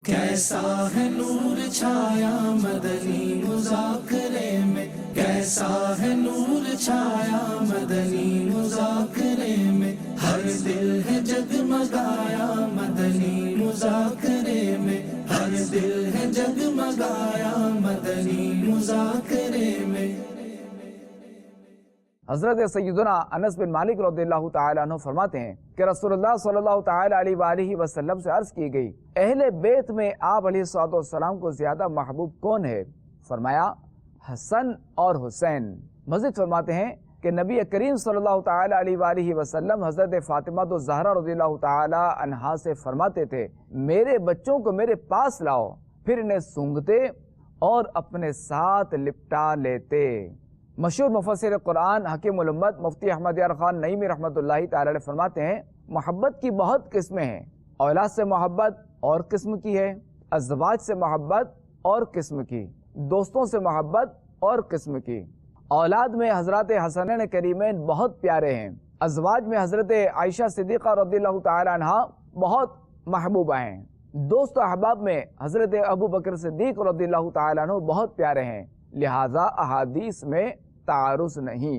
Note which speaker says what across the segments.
Speaker 1: کیسا ہے نور چھایا مدنی مذاکرے میں، کیسا ہے نور چھایا مدنی مذاکرے میں، ہر دل ہے جگمگایا مدنی مذاکرے میں، ہر دل ہے جگمگایا مدنی مذاکرے میں۔
Speaker 2: حضرت سیدنا انس بن مالک رضی اللہ تعالیٰ عنہ فرماتے ہیں کہ رسول اللہ صلی اللہ تعالیٰ علیہ وآلہ وسلم سے عرض کی گئی، اہل بیت میں آپ علیہ السلام کو زیادہ محبوب کون ہے؟ فرمایا حسن اور حسین۔ مزید فرماتے ہیں کہ نبی کریم صلی اللہ تعالیٰ علیہ وآلہ وسلم حضرت فاطمہ الزہرا رضی اللہ تعالیٰ عنہا سے فرماتے تھے، میرے بچوں کو میرے پاس لاؤ، پھر انہیں سونگتے اور اپنے ساتھ لپٹا لیتے۔ مشہور مفسر قرآن حکیم الامت مفتی احمد یار خان نعیمی رحمۃ اللہ تعالی علیہ فرماتے ہیں، محبت کی بہت قسمیں ہیں، اولاد سے محبت اور قسم کی ہے، ازواج سے محبت اور قسم کی، دوستوں سے محبت اور قسم کی۔ اولاد میں حضرات حسنین کریمین بہت پیارے ہیں، ازواج میں حضرت عائشہ صدیقہ رضی اللہ تعالی عنہا بہت محبوبہ ہیں، دوست و احباب میں حضرت ابو بکر صدیق رضی اللہ تعالی عنہ بہت پیارے ہیں، لہذا احادیث میں تعارض نہیں۔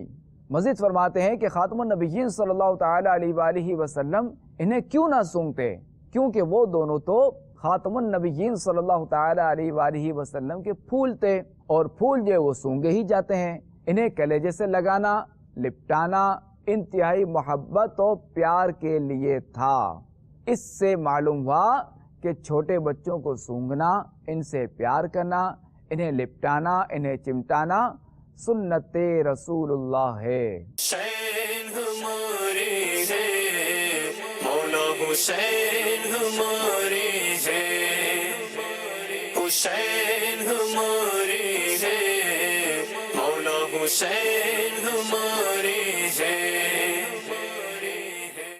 Speaker 2: مزید فرماتے ہیں کہ خاتم النبیین صلی اللہ تعالی علیہ وآلہ وسلم انہیں کیوں نہ سونگتے، کیونکہ وہ دونوں تو خاتم النبیین صلی اللہ تعالی علیہ وآلہ وسلم کے پھول تھے، اور پھول جو وہ سونگے ہی جاتے ہیں۔ انہیں کلیجے سے لگانا، لپٹانا انتہائی محبت و پیار کے لیے تھا۔ اس سے معلوم ہوا کہ چھوٹے بچوں کو سونگنا، ان سے پیار کرنا، انہیں لپٹانا، انہیں چمٹانا سنت رسول اللہ ہے۔
Speaker 3: حسین ہمارے ہیں، مولا حسین ہمارے ہیں، حسین ہمارے ہیں، مولا حسین ہمارے ہیں۔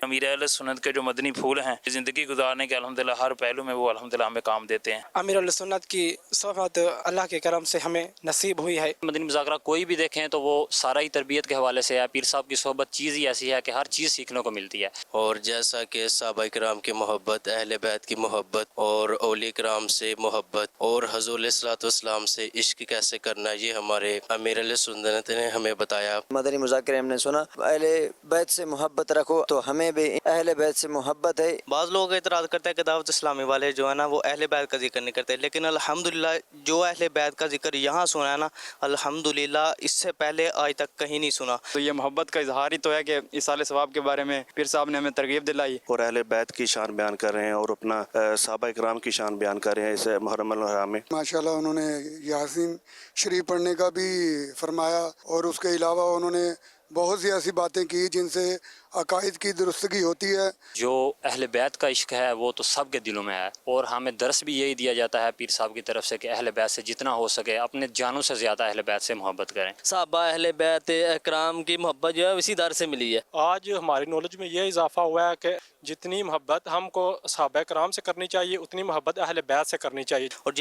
Speaker 3: امیر اہل سنت کے جو مدنی پھول ہیں، زندگی گزارنے کے الحمدللہ ہر پہلو میں وہ الحمدللہ ہمیں کام دیتے ہیں۔
Speaker 4: امیر اہل سنت کی صحبت اللہ کے کرم سے ہمیں نصیب ہوئی ہے۔
Speaker 5: مدنی مذاکرہ کوئی بھی دیکھیں تو وہ سارا ہی تربیت کے حوالے سے ہے۔ پیر صاحب کی صحبت چیز ہی ایسی ہے کہ ہر چیز سیکھنے کو ملتی ہے۔
Speaker 6: اور جیسا کہ صحابہ کرام کی محبت، اہل بیت کی محبت اور اولیاء کرام سے محبت اور حضور علیہ الصلوۃ والسلام سے عشق کیسے کرنا، یہ ہمارے امیر اہل سنت نے ہمیں بتایا۔
Speaker 7: مدنی مذاکرے ہم نے سنا، اہل بیت سے محبت رکھو، تو ہمیں بھی اہل بیت سے محبت ہے۔
Speaker 8: بعض لوگ اعتراض کرتے ہیں کہ دعوت اسلامی والے جو ہے نا وہ اہل بیت کا ذکر نہیں کرتے، لیکن الحمدللہ جو اہل بیت کا ذکر یہاں سنا ہے نا، الحمدللہ اس سے پہلے آج تک کہیں نہیں سنا۔
Speaker 9: تو یہ محبت کا اظہار ہی تو ہے کہ ایصال ثواب کے بارے میں پیر صاحب نے ہمیں ترغیب دلائی،
Speaker 10: اور اہل بیت کی شان بیان کر رہے ہیں اور اپنا صحابہ کرام کی شان بیان کر رہے ہیں اس محرم الحرام میں۔
Speaker 11: ماشاءاللہ انہوں نے یاسین شریف پڑھنے کا بھی فرمایا، اور اس کے علاوہ انہوں نے بہت سی ایسی باتیں کی جن سے عقائد کی درستگی ہوتی ہے۔
Speaker 5: جو اہل بیت کا عشق ہے وہ تو سب کے دلوں میں ہے، اور ہمیں درس بھی یہی دیا جاتا ہے پیر صاحب کی طرف سے کہ اہل بیت سے جتنا ہو سکے اپنے جانوں سے زیادہ اہل بیت سے محبت کریں۔
Speaker 8: صحابہ اہل بیت اکرام کی محبت جو ہے اسی در سے ملی ہے۔
Speaker 4: آج ہماری نالج میں یہ اضافہ ہوا ہے کہ جتنی محبت ہم کو صحابہ کرام سے کرنی چاہیے اتنی محبت اہل بیت سے کرنی چاہیے۔
Speaker 8: اور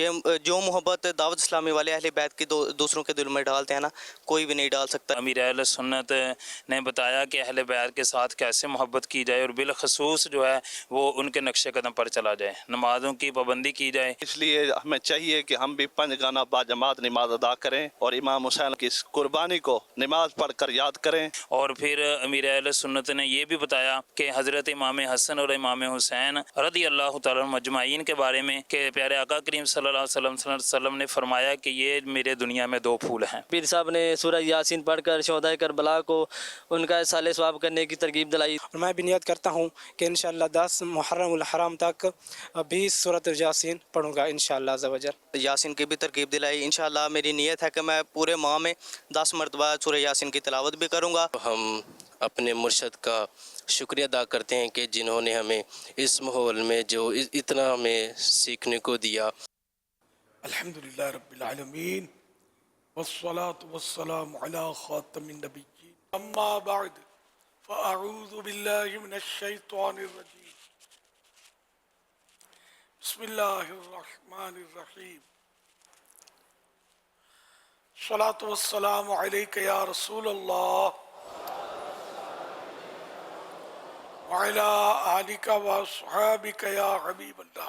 Speaker 8: جو محبت دعوت اسلامی والے اہل بیت کی دوسروں کے دل میں ڈالتے ہیں نا، کوئی بھی نہیں ڈال سکتا۔
Speaker 3: امیر اہل سنت نے بتایا کہ اہل بیت کے ساتھ کیسے محبت کی جائے، اور بالخصوص جو ہے وہ ان کے نقش قدم پر چلا جائے، نمازوں کی پابندی کی جائے۔
Speaker 12: اس لیے ہمیں چاہیے کہ ہم بھی 5 گانا با جماعت نماز ادا کریں اور امام حسین کی اس قربانی کو نماز پڑھ کر یاد کریں۔ اور
Speaker 3: پھر امیر اہل سنت نے یہ بھی بتایا کہ حضرت امام حسن اور امام حسین رضی اللہ تعالیٰ عنہم اجمعین کے بارے میں کہ پیارے آقا کریم صلی اللہ علیہ وسلم نے فرمایا کہ یہ میرے دنیا میں 2 پھول ہیں۔
Speaker 8: پیر صاحب نے سورہ یاسین پڑھ کر شہداء کربلا کو ان کا اصالِ ثواب کرنے کی ترغیب دلائی۔
Speaker 4: اور میں بھی نیت کرتا ہوں کہ انشاءاللہ 10 محرم الحرام تک 20 سورۃ یاسین پڑھوں گا انشاءاللہ عز و جل۔
Speaker 8: یاسین کی بھی ترغیب دلائی۔ انشاءاللہ میری نیت ہے کہ میں پورے ماہ میں 10 مرتبہ سورہ یاسین کی تلاوت بھی کروں گا۔
Speaker 6: ہم اپنے مرشد کا شکریہ ادا کرتے ہیں کہ جنہوں نے ہمیں اس ماحول میں جو اتنا ہمیں سیکھنے کو دیا۔
Speaker 11: الحمدللہ رب العالمین والصلاة والسلام علی خاتم النبیین، اما بعد فاعوذ باللہ من الشیطان الرجیم، بسم اللہ الرحمن الرحیم، الصلاة والسلام علیک یا رسول اللہ وعلی آلک واصحابک یا حبیب اللہ۔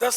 Speaker 13: 10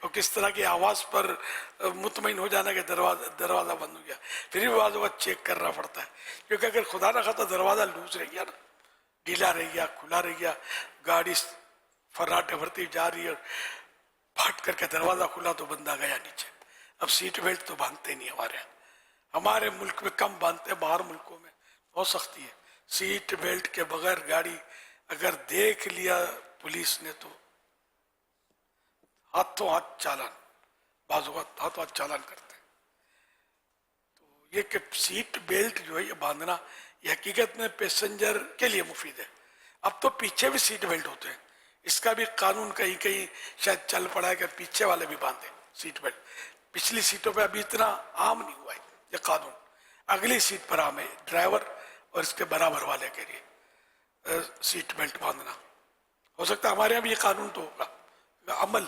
Speaker 13: اور کس طرح کی آواز پر مطمئن ہو جانا کہ دروازہ بند ہو گیا، پھر بھی بعض وقت چیک کرنا پڑتا ہے، کیونکہ اگر خدا نہ خواستہ دروازہ لوز رہ گیا نا، ڈھیلا رہ گیا، کھلا رہ گیا، گاڑی فراٹے بھرتی جا رہی ہے، پھٹ کر کے دروازہ کھلا تو بندہ گیا نیچے۔ اب سیٹ بیلٹ تو باندھتے نہیں ہمارے یہاں، ہمارے ملک میں کم باندھتے ہیں، باہر ملکوں میں بہت سختی ہے، سیٹ بیلٹ کے بغیر گاڑی اگر دیکھ لیا پولیس نے تو ہاتھوں ہاتھ چالان، بعض اوقات ہاتھوں ہاتھ چالان کرتے ہیں۔ تو یہ کہ سیٹ بیلٹ جو ہے یہ باندھنا یہ حقیقت میں پیسنجر کے لیے مفید ہے۔ اب تو پیچھے بھی سیٹ بیلٹ ہوتے ہیں، اس کا بھی قانون کہیں کہیں شاید چل پڑا ہے کہ پیچھے والے بھی باندھیں سیٹ بیلٹ۔ پچھلی سیٹوں پہ ابھی اتنا عام نہیں ہوا ہے یہ قانون، اگلی سیٹ پر عام ہے، ڈرائیور اور اس کے برابر والے کے لیے سیٹ بیلٹ باندھنا۔ ہو سکتا ہے ہمارے یہاں بھی یہ قانون تو ہوگا، عمل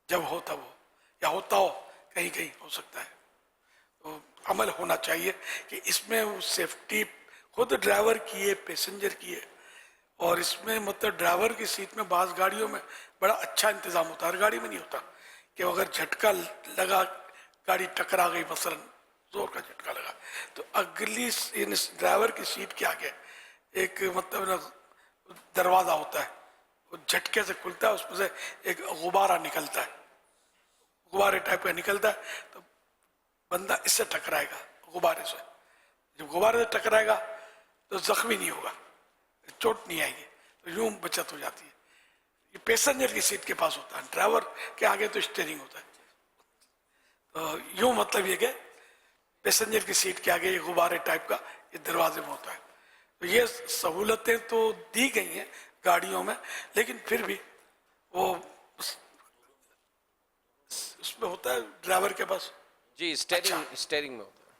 Speaker 13: جب ہوتا وہ یا ہوتا ہو کہیں کہیں ہو سکتا ہے، تو عمل ہونا چاہیے کہ اس میں وہ سیفٹی خود ڈرائیور کی ہے، پیسنجر کی ہے، اور اس میں مطلب ڈرائیور کی سیٹ میں بعض گاڑیوں میں بڑا اچھا انتظام ہوتا ہے، ہر گاڑی میں نہیں ہوتا کہ اگر جھٹکا لگا، گاڑی ٹکرا گئی مثلا، زور کا جھٹکا لگا تو اگلی ڈرائیور کی سیٹ کے آگے ایک مطلب دروازہ ہوتا ہے، وہ جھٹکے سے کھلتا ہے، اس میں سے ایک غبارہ نکلتا ہے، غبارے ٹائپ کا نکلتا ہے، تو بندہ اس سے ٹکرائے گا غبارے سے، جب غبارے سے ٹکرائے گا تو زخمی نہیں ہوگا، چوٹ نہیں آئے گی، تو یوں بچت ہو جاتی ہے۔ یہ پیسنجر کی سیٹ کے پاس ہوتا ہے، ڈرائیور کے آگے تو اسٹیئرنگ ہوتا ہے، تو یوں مطلب یہ کہ پیسنجر کی سیٹ کے آگے یہ غبارے ٹائپ کا یہ دروازے میں ہوتا ہے۔ تو یہ سہولتیں تو دی گئی ہیں گاڑیوں میں، لیکن پھر بھی وہ اس میں ہوتا ہے ڈرائیور کے پاس،
Speaker 14: جی اسٹیئرنگ میں ہوتا ہے،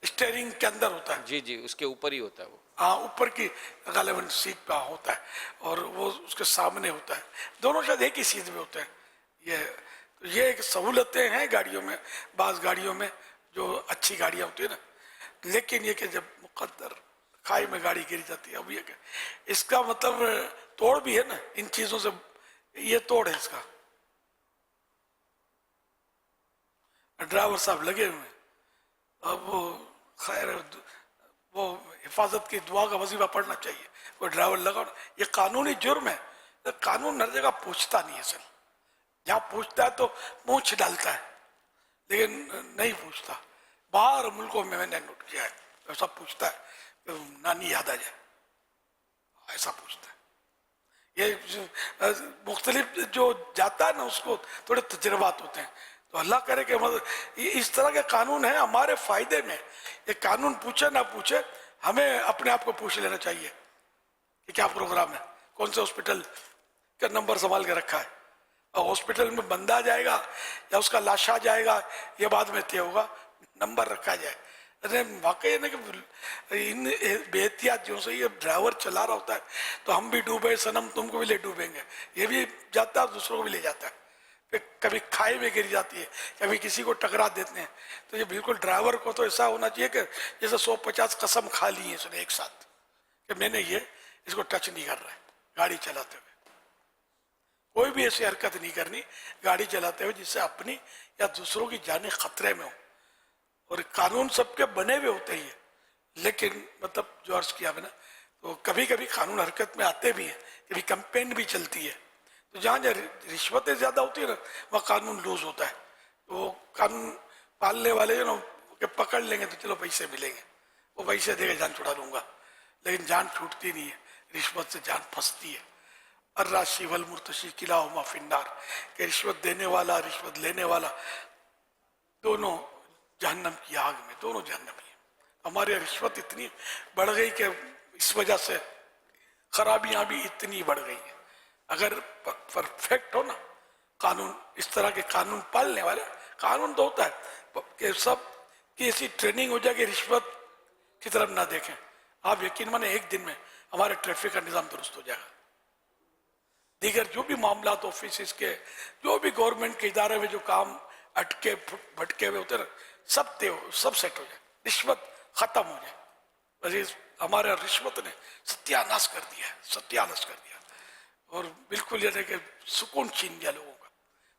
Speaker 13: اسٹیئرنگ کے اندر ہوتا ہے،
Speaker 14: جی جی اس کے اوپر ہی ہوتا ہے وہ،
Speaker 13: ہاں اوپر کی غالباً سیٹ پہ ہوتا ہے، اور وہ اس کے سامنے ہوتا ہے، دونوں شاید ایک ہی سیٹ میں ہوتے ہیں۔ یہ ایک سہولتیں ہیں گاڑیوں میں، بعض گاڑیوں میں جو اچھی گاڑیاں ہوتی ہیں نا، لیکن یہ کہ جب مقدر کھائی میں گاڑی گر جاتی ہے، اب یہ کہ اس کا مطلب توڑ بھی ہے نا ان چیزوں سے، یہ توڑ ہے اس کا، ڈرائیور صاحب لگے ہوئے ہیں، اب وہ خیر وہ حفاظت کی دعا کا وظیفہ پڑھنا چاہیے، کوئی ڈرائیور لگا، یہ قانونی جرم ہے، قانون ہر جگہ پوچھتا نہیں ہے سر، جہاں پوچھتا ہے تو پوچھ ڈالتا ہے، لیکن نہیں پوچھتا، باہر ملکوں میں نے نوٹ کیا ہے ایسا پوچھتا ہے کہ نانی یاد آ جائے، ایسا پوچھتا ہے۔ یہ مختلف جو جاتا ہے نا اس کو تھوڑے تجربات ہوتے ہیں، تو اللہ کرے کہ اس طرح کے قانون ہیں ہمارے فائدے میں، یہ قانون پوچھے نہ پوچھے ہمیں اپنے آپ کو پوچھ لینا چاہیے کہ کیا پروگرام ہے، کون سے ہاسپٹل کا نمبر سنبھال کے رکھا ہے، اور ہاسپٹل میں بندہ جائے گا یا اس کا لاشا جائے گا یہ بعد میں طے ہوگا، نمبر رکھا جائے۔ ارے واقعی ہے نا کہ ان بے احتیاطیوں سے یہ ڈرائیور چلا رہا ہوتا ہے تو ہم بھی ڈوبے صنم تم کو بھی لے ڈوبیں گے، یہ بھی جاتا ہے دوسروں کو بھی لے جاتا ہے، پھر کبھی کھائی میں گر جاتی ہے، کبھی کسی کو ٹکرا دیتے ہیں، تو یہ بالکل ڈرائیور کو تو ایسا ہونا چاہیے کہ جیسے 150 قسم کھا لی ہیں اس نے ایک ساتھ کہ میں نے یہ اس کو ٹچ نہیں کر رہا ہے گاڑی چلاتے ہوئے، کوئی بھی ایسی حرکت نہیں کرنی گاڑی چلاتے ہوئے جس سے اپنی یا دوسروں کی جانیں خطرے میں ہوں۔ اور قانون سب کے بنے ہوئے ہوتے ہی ہیں، لیکن مطلب جو عرض کیا میں نے تو کبھی کبھی قانون حرکت میں آتے بھی ہیں، کبھی کمپین بھی چلتی ہے، تو جہاں رشوتیں زیادہ ہوتی ہیں نا وہاں قانون لوز ہوتا ہے، تو قانون پالنے والے جو نا کہ پکڑ لیں گے تو چلو پیسے ملیں گے، وہ پیسے دے کے جان چھڑا لوں گا، لیکن جان چھوٹتی نہیں ہے، رشوت سے جان پھنستی ہے۔ الراشی والمرتشی کلاہما فی النار، کہ رشوت دینے والا رشوت لینے والا دونوں جہنم کی آگ میں، دونوں جہنمی ہیں۔ ہمارے رشوت اتنی بڑھ گئی کہ اس وجہ سے خرابیاں بھی اتنی بڑھ گئی ہیں۔ اگر پرفیکٹ ہو نا قانون، اس طرح کے قانون پالنے والے، قانون تو ہوتا ہے کہ سب کی ایسی ٹریننگ ہو جائے کہ رشوت کی طرف نہ دیکھیں، آپ یقین مانیں ایک دن میں ہمارے ٹریفک کا نظام درست ہو جائے گا، دیگر جو بھی معاملات آفیسز کے جو بھی گورنمنٹ کے ادارے میں جو کام اٹکے بھٹکے ہوئے ہوتے ہیں سب طے ہو، سب سیٹ ہو جائے، رشوت ختم ہو جائے۔ عزیز ہمارے رشوت نے ستیہ ناش کر دیا ہے، ستیہ ناش کر دیا، اور بالکل یہ کہ سکون چھین گیا لوگوں کا۔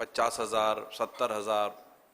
Speaker 15: 50,000, 70,000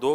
Speaker 15: 2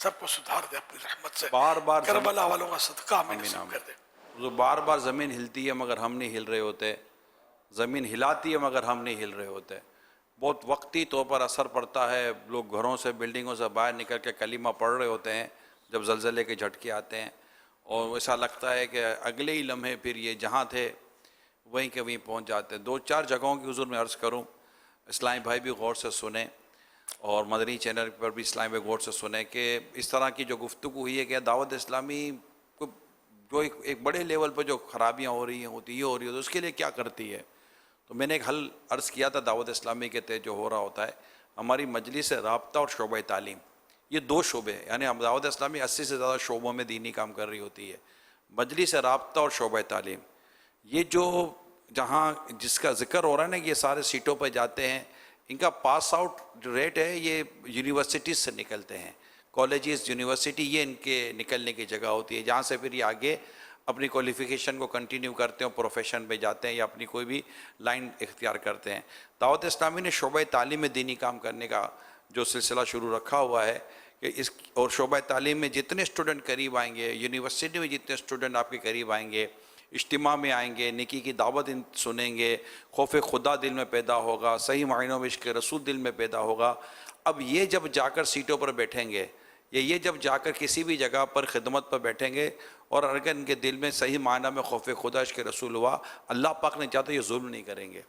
Speaker 13: سب کو سدھار دے اپنی رحمت سے.
Speaker 15: بار بار
Speaker 13: کربلا والوں کا صدقہ ہمیں نصیب کر دے.
Speaker 15: جو بار بار زمین ہلتی ہے مگر ہم نہیں ہل رہے ہوتے، زمین ہلاتی ہے مگر ہم نہیں ہل رہے ہوتے. بہت وقتی طور پر اثر پڑتا ہے، لوگ گھروں سے بلڈنگوں سے باہر نکل کے کلمہ پڑھ رہے ہوتے ہیں جب زلزلے کے جھٹکے آتے ہیں، اور ایسا لگتا ہے کہ اگلے ہی لمحے پھر یہ جہاں تھے وہیں کے وہیں پہنچ جاتے ہیں. 2-4 جگہوں کی حضور میں عرض کروں، اسلامی بھائی بھی غور سے سنیں اور مدنی چینل پر بھی اسلامی بھائی غور سے سنیں کہ اس طرح کی جو گفتگو ہوئی ہے کہ دعوت اسلامی کو جو ایک بڑے لیول پر جو خرابیاں ہو رہی ہیں ہو رہی ہے تو اس کے لیے کیا کرتی ہے. تو میں نے ایک حل عرض کیا تھا دعوت اسلامی کے تحت جو ہو رہا ہوتا ہے، ہماری مجلس رابطہ اور شعبہ تعلیم، یہ 2 شعبے، یعنی ہم دعوت اسلامی 80 سے زیادہ شعبوں میں دینی کام کر رہی ہوتی ہے. مجلس رابطہ اور شعبہ تعلیم، یہ جو جہاں جس کا ذکر ہو رہا ہے نا کہ یہ سارے سیٹوں پہ جاتے ہیں، ان کا پاس آؤٹ جو ریٹ ہے یہ یونیورسٹیز سے نکلتے ہیں، کالجز، یونیورسٹی، یہ ان کے نکلنے کی جگہ ہوتی ہے جہاں سے پھر یہ آگے اپنی کوالیفیکیشن کو کنٹینیو کرتے ہیں، پروفیشن پہ جاتے ہیں یا اپنی کوئی بھی لائن اختیار کرتے ہیں. دعوت اسلامی نے شعبہ تعلیم میں دینی کام کرنے کا جو سلسلہ شروع رکھا ہوا ہے کہ اس اور شعبہ تعلیم میں جتنے اسٹوڈنٹ قریب آئیں گے، یونیورسٹی میں جتنے اسٹوڈنٹ آپ کے قریب آئیں گے، اجتماع میں آئیں گے، نیکی کی دعوت سنیں گے، خوف خدا دل میں پیدا ہوگا، صحیح معنوں میں عشق رسول دل میں پیدا ہوگا. اب یہ جب جا کر سیٹوں پر بیٹھیں گے یا یہ جب جا کر کسی بھی جگہ پر خدمت پر بیٹھیں گے اور اگر ان کے دل میں صحیح معنی میں خوف خدا عشق رسول ہوا، اللہ پاک نے چاہتا یہ ظلم نہیں کریں گے،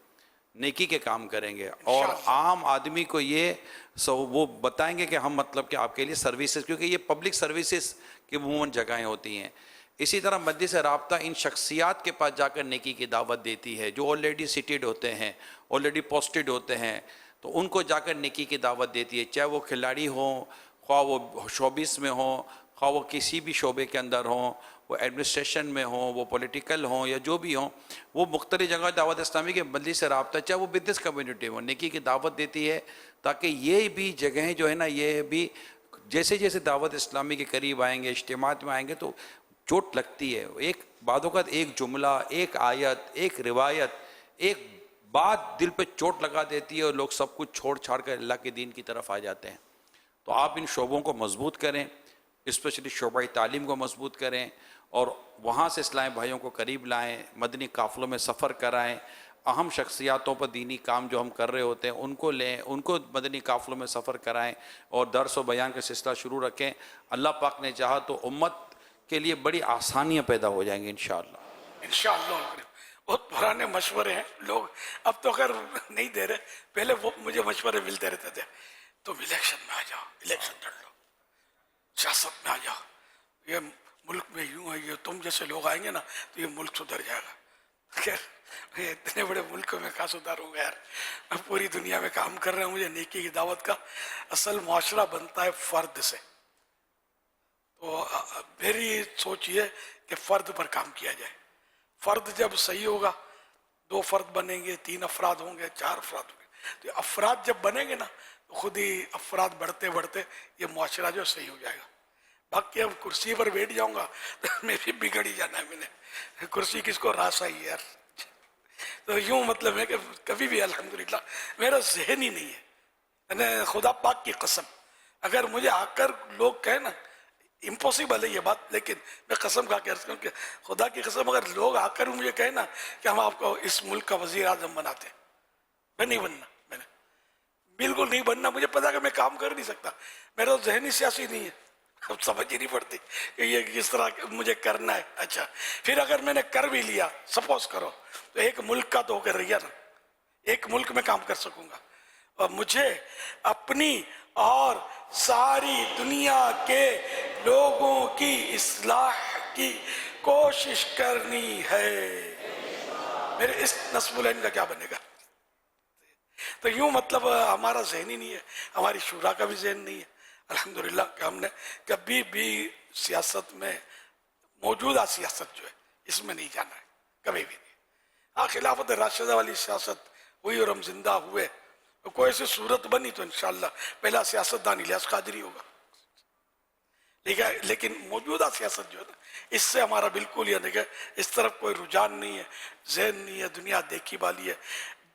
Speaker 15: نیکی کے کام کریں گے اور عام آدمی کو یہ وہ بتائیں گے کہ ہم مطلب کہ آپ کے لیے سروسز، کیونکہ یہ پبلک سروسز کی عموماً جگہیں ہوتی ہیں. اسی طرح مجلس رابطہ ان شخصیات کے پاس جا کر نیکی کی دعوت دیتی ہے جو آلریڈی سیٹڈ ہوتے ہیں، آلریڈی پوسٹڈ ہوتے ہیں، تو ان کو جا کر نیکی کی دعوت دیتی ہے، چاہے وہ کھلاڑی ہوں، خواہ وہ شوبز میں ہوں، خواہ وہ کسی بھی شعبے کے اندر ہوں، وہ ایڈمنسٹریشن میں ہوں، وہ پولیٹیکل ہوں یا جو بھی ہوں، وہ مختلف جگہ دعوت اسلامی کے مجلس رابطہ، چاہے وہ بزنس کمیونٹی ہو، نیکی کی دعوت دیتی ہے تاکہ یہ بھی جگہیں جو ہے نا یہ بھی جیسے جیسے دعوت اسلامی کے قریب آئیں گے، اجتماعات میں آئیں گے تو چوٹ لگتی ہے. ایک بعض اوقات ایک جملہ، ایک آیت، ایک روایت، ایک بات دل پہ چوٹ لگا دیتی ہے اور لوگ سب کچھ چھوڑ چھاڑ کر اللہ کے دین کی طرف آ جاتے ہیں. تو آپ ان شعبوں کو مضبوط کریں، اسپیشلی شعبہ تعلیم کو مضبوط کریں اور وہاں سے اسلامی بھائیوں کو قریب لائیں، مدنی قافلوں میں سفر کرائیں، اہم شخصیاتوں پر دینی کام جو ہم کر رہے ہوتے ہیں ان کو لیں، ان کو مدنی قافلوں میں سفر کرائیں اور درس و بیان کا سلسلہ شروع رکھیں. اللہ پاک نے چاہا تو امت کے لیے بڑی آسانیاں پیدا ہو جائیں گی انشاءاللہ.
Speaker 13: انشاءاللہ. بہت پرانے مشورے ہیں لوگ اب تو اگر نہیں دے رہے، پہلے وہ مجھے مشورے ملتے رہتے تھے. تم الیکشن میں آ جاؤ، الیکشن لڑ لو، سیاست میں آ جاؤ، یہ ملک میں یوں ہے، یہ تم جیسے لوگ آئیں گے نا تو یہ ملک سدھر جائے گا. خیر اتنے بڑے ملک میں کہاں سدھار ہوگا یار. میں پوری دنیا میں کام کر رہا ہوں، مجھے نیکی کی دعوت کا اصل معاشرہ بنتا ہے فرد سے. تو میری سوچ یہ کہ فرد پر کام کیا جائے. فرد جب صحیح ہوگا، 2 فرد بنیں گے، 3 افراد ہوں گے، 4 افراد ہوں گے، تو افراد جب بنیں گے نا تو خود ہی افراد بڑھتے بڑھتے یہ معاشرہ جو صحیح ہو جائے گا. باقی اب کرسی پر بیٹھ جاؤں گا تو میں بھی بگڑ ہی جانا ہے. میں نے کرسی کس کو راس آئی یار. تو یوں مطلب ہے کہ کبھی بھی الحمدللہ میرا ذہن ہی نہیں ہے. یعنی خدا پاک کی قسم اگر مجھے آ کر لوگ کہیں نا، امپاسبل ہے یہ بات، لیکن میں قسم کھا کے عرض کروں کہ خدا کی قسم اگر لوگ آ کر مجھے کہیں نا کہ ہم آپ کو اس ملک کا وزیر اعظم بناتے ہیں، میں نہیں بننا، میں نے بالکل نہیں بننا. مجھے پتا کہ میں کام کر نہیں سکتا، میرا تو ذہنی سیاسی نہیں ہے. اب سمجھ ہی نہیں پڑتی کہ یہ کس طرح مجھے کرنا ہے. اچھا پھر اگر میں نے کر بھی لیا، سپوز کرو، تو ایک ملک کا تو ہو کر رہیا نا، ایک ملک میں کام کر سکوں گا. اور مجھے اپنی اور ساری دنیا کے لوگوں کی اصلاح کی کوشش کرنی ہے. میرے اس نصب العین کا کیا بنے گا؟ تو یوں مطلب ہمارا ذہن ہی نہیں ہے، ہماری شورا کا بھی ذہن نہیں ہے الحمدللہ کہ ہم نے کبھی بھی سیاست میں، موجودہ سیاست جو ہے اس میں نہیں جانا ہے، کبھی بھی نہیں. ہاں خلافت راشدہ والی سیاست ہوئی اور ہم زندہ ہوئے، کوئی ایسی صورت بنی تو انشاءاللہ پہلا سیاستدان الیاس قادری ہوگا. لیکن موجودہ سیاست جو ہے نا اس سے ہمارا بالکل یہ نہیں کہ اس طرف کوئی رجحان نہیں ہے، ذہن نہیں ہے، دنیا دیکھی والی ہے.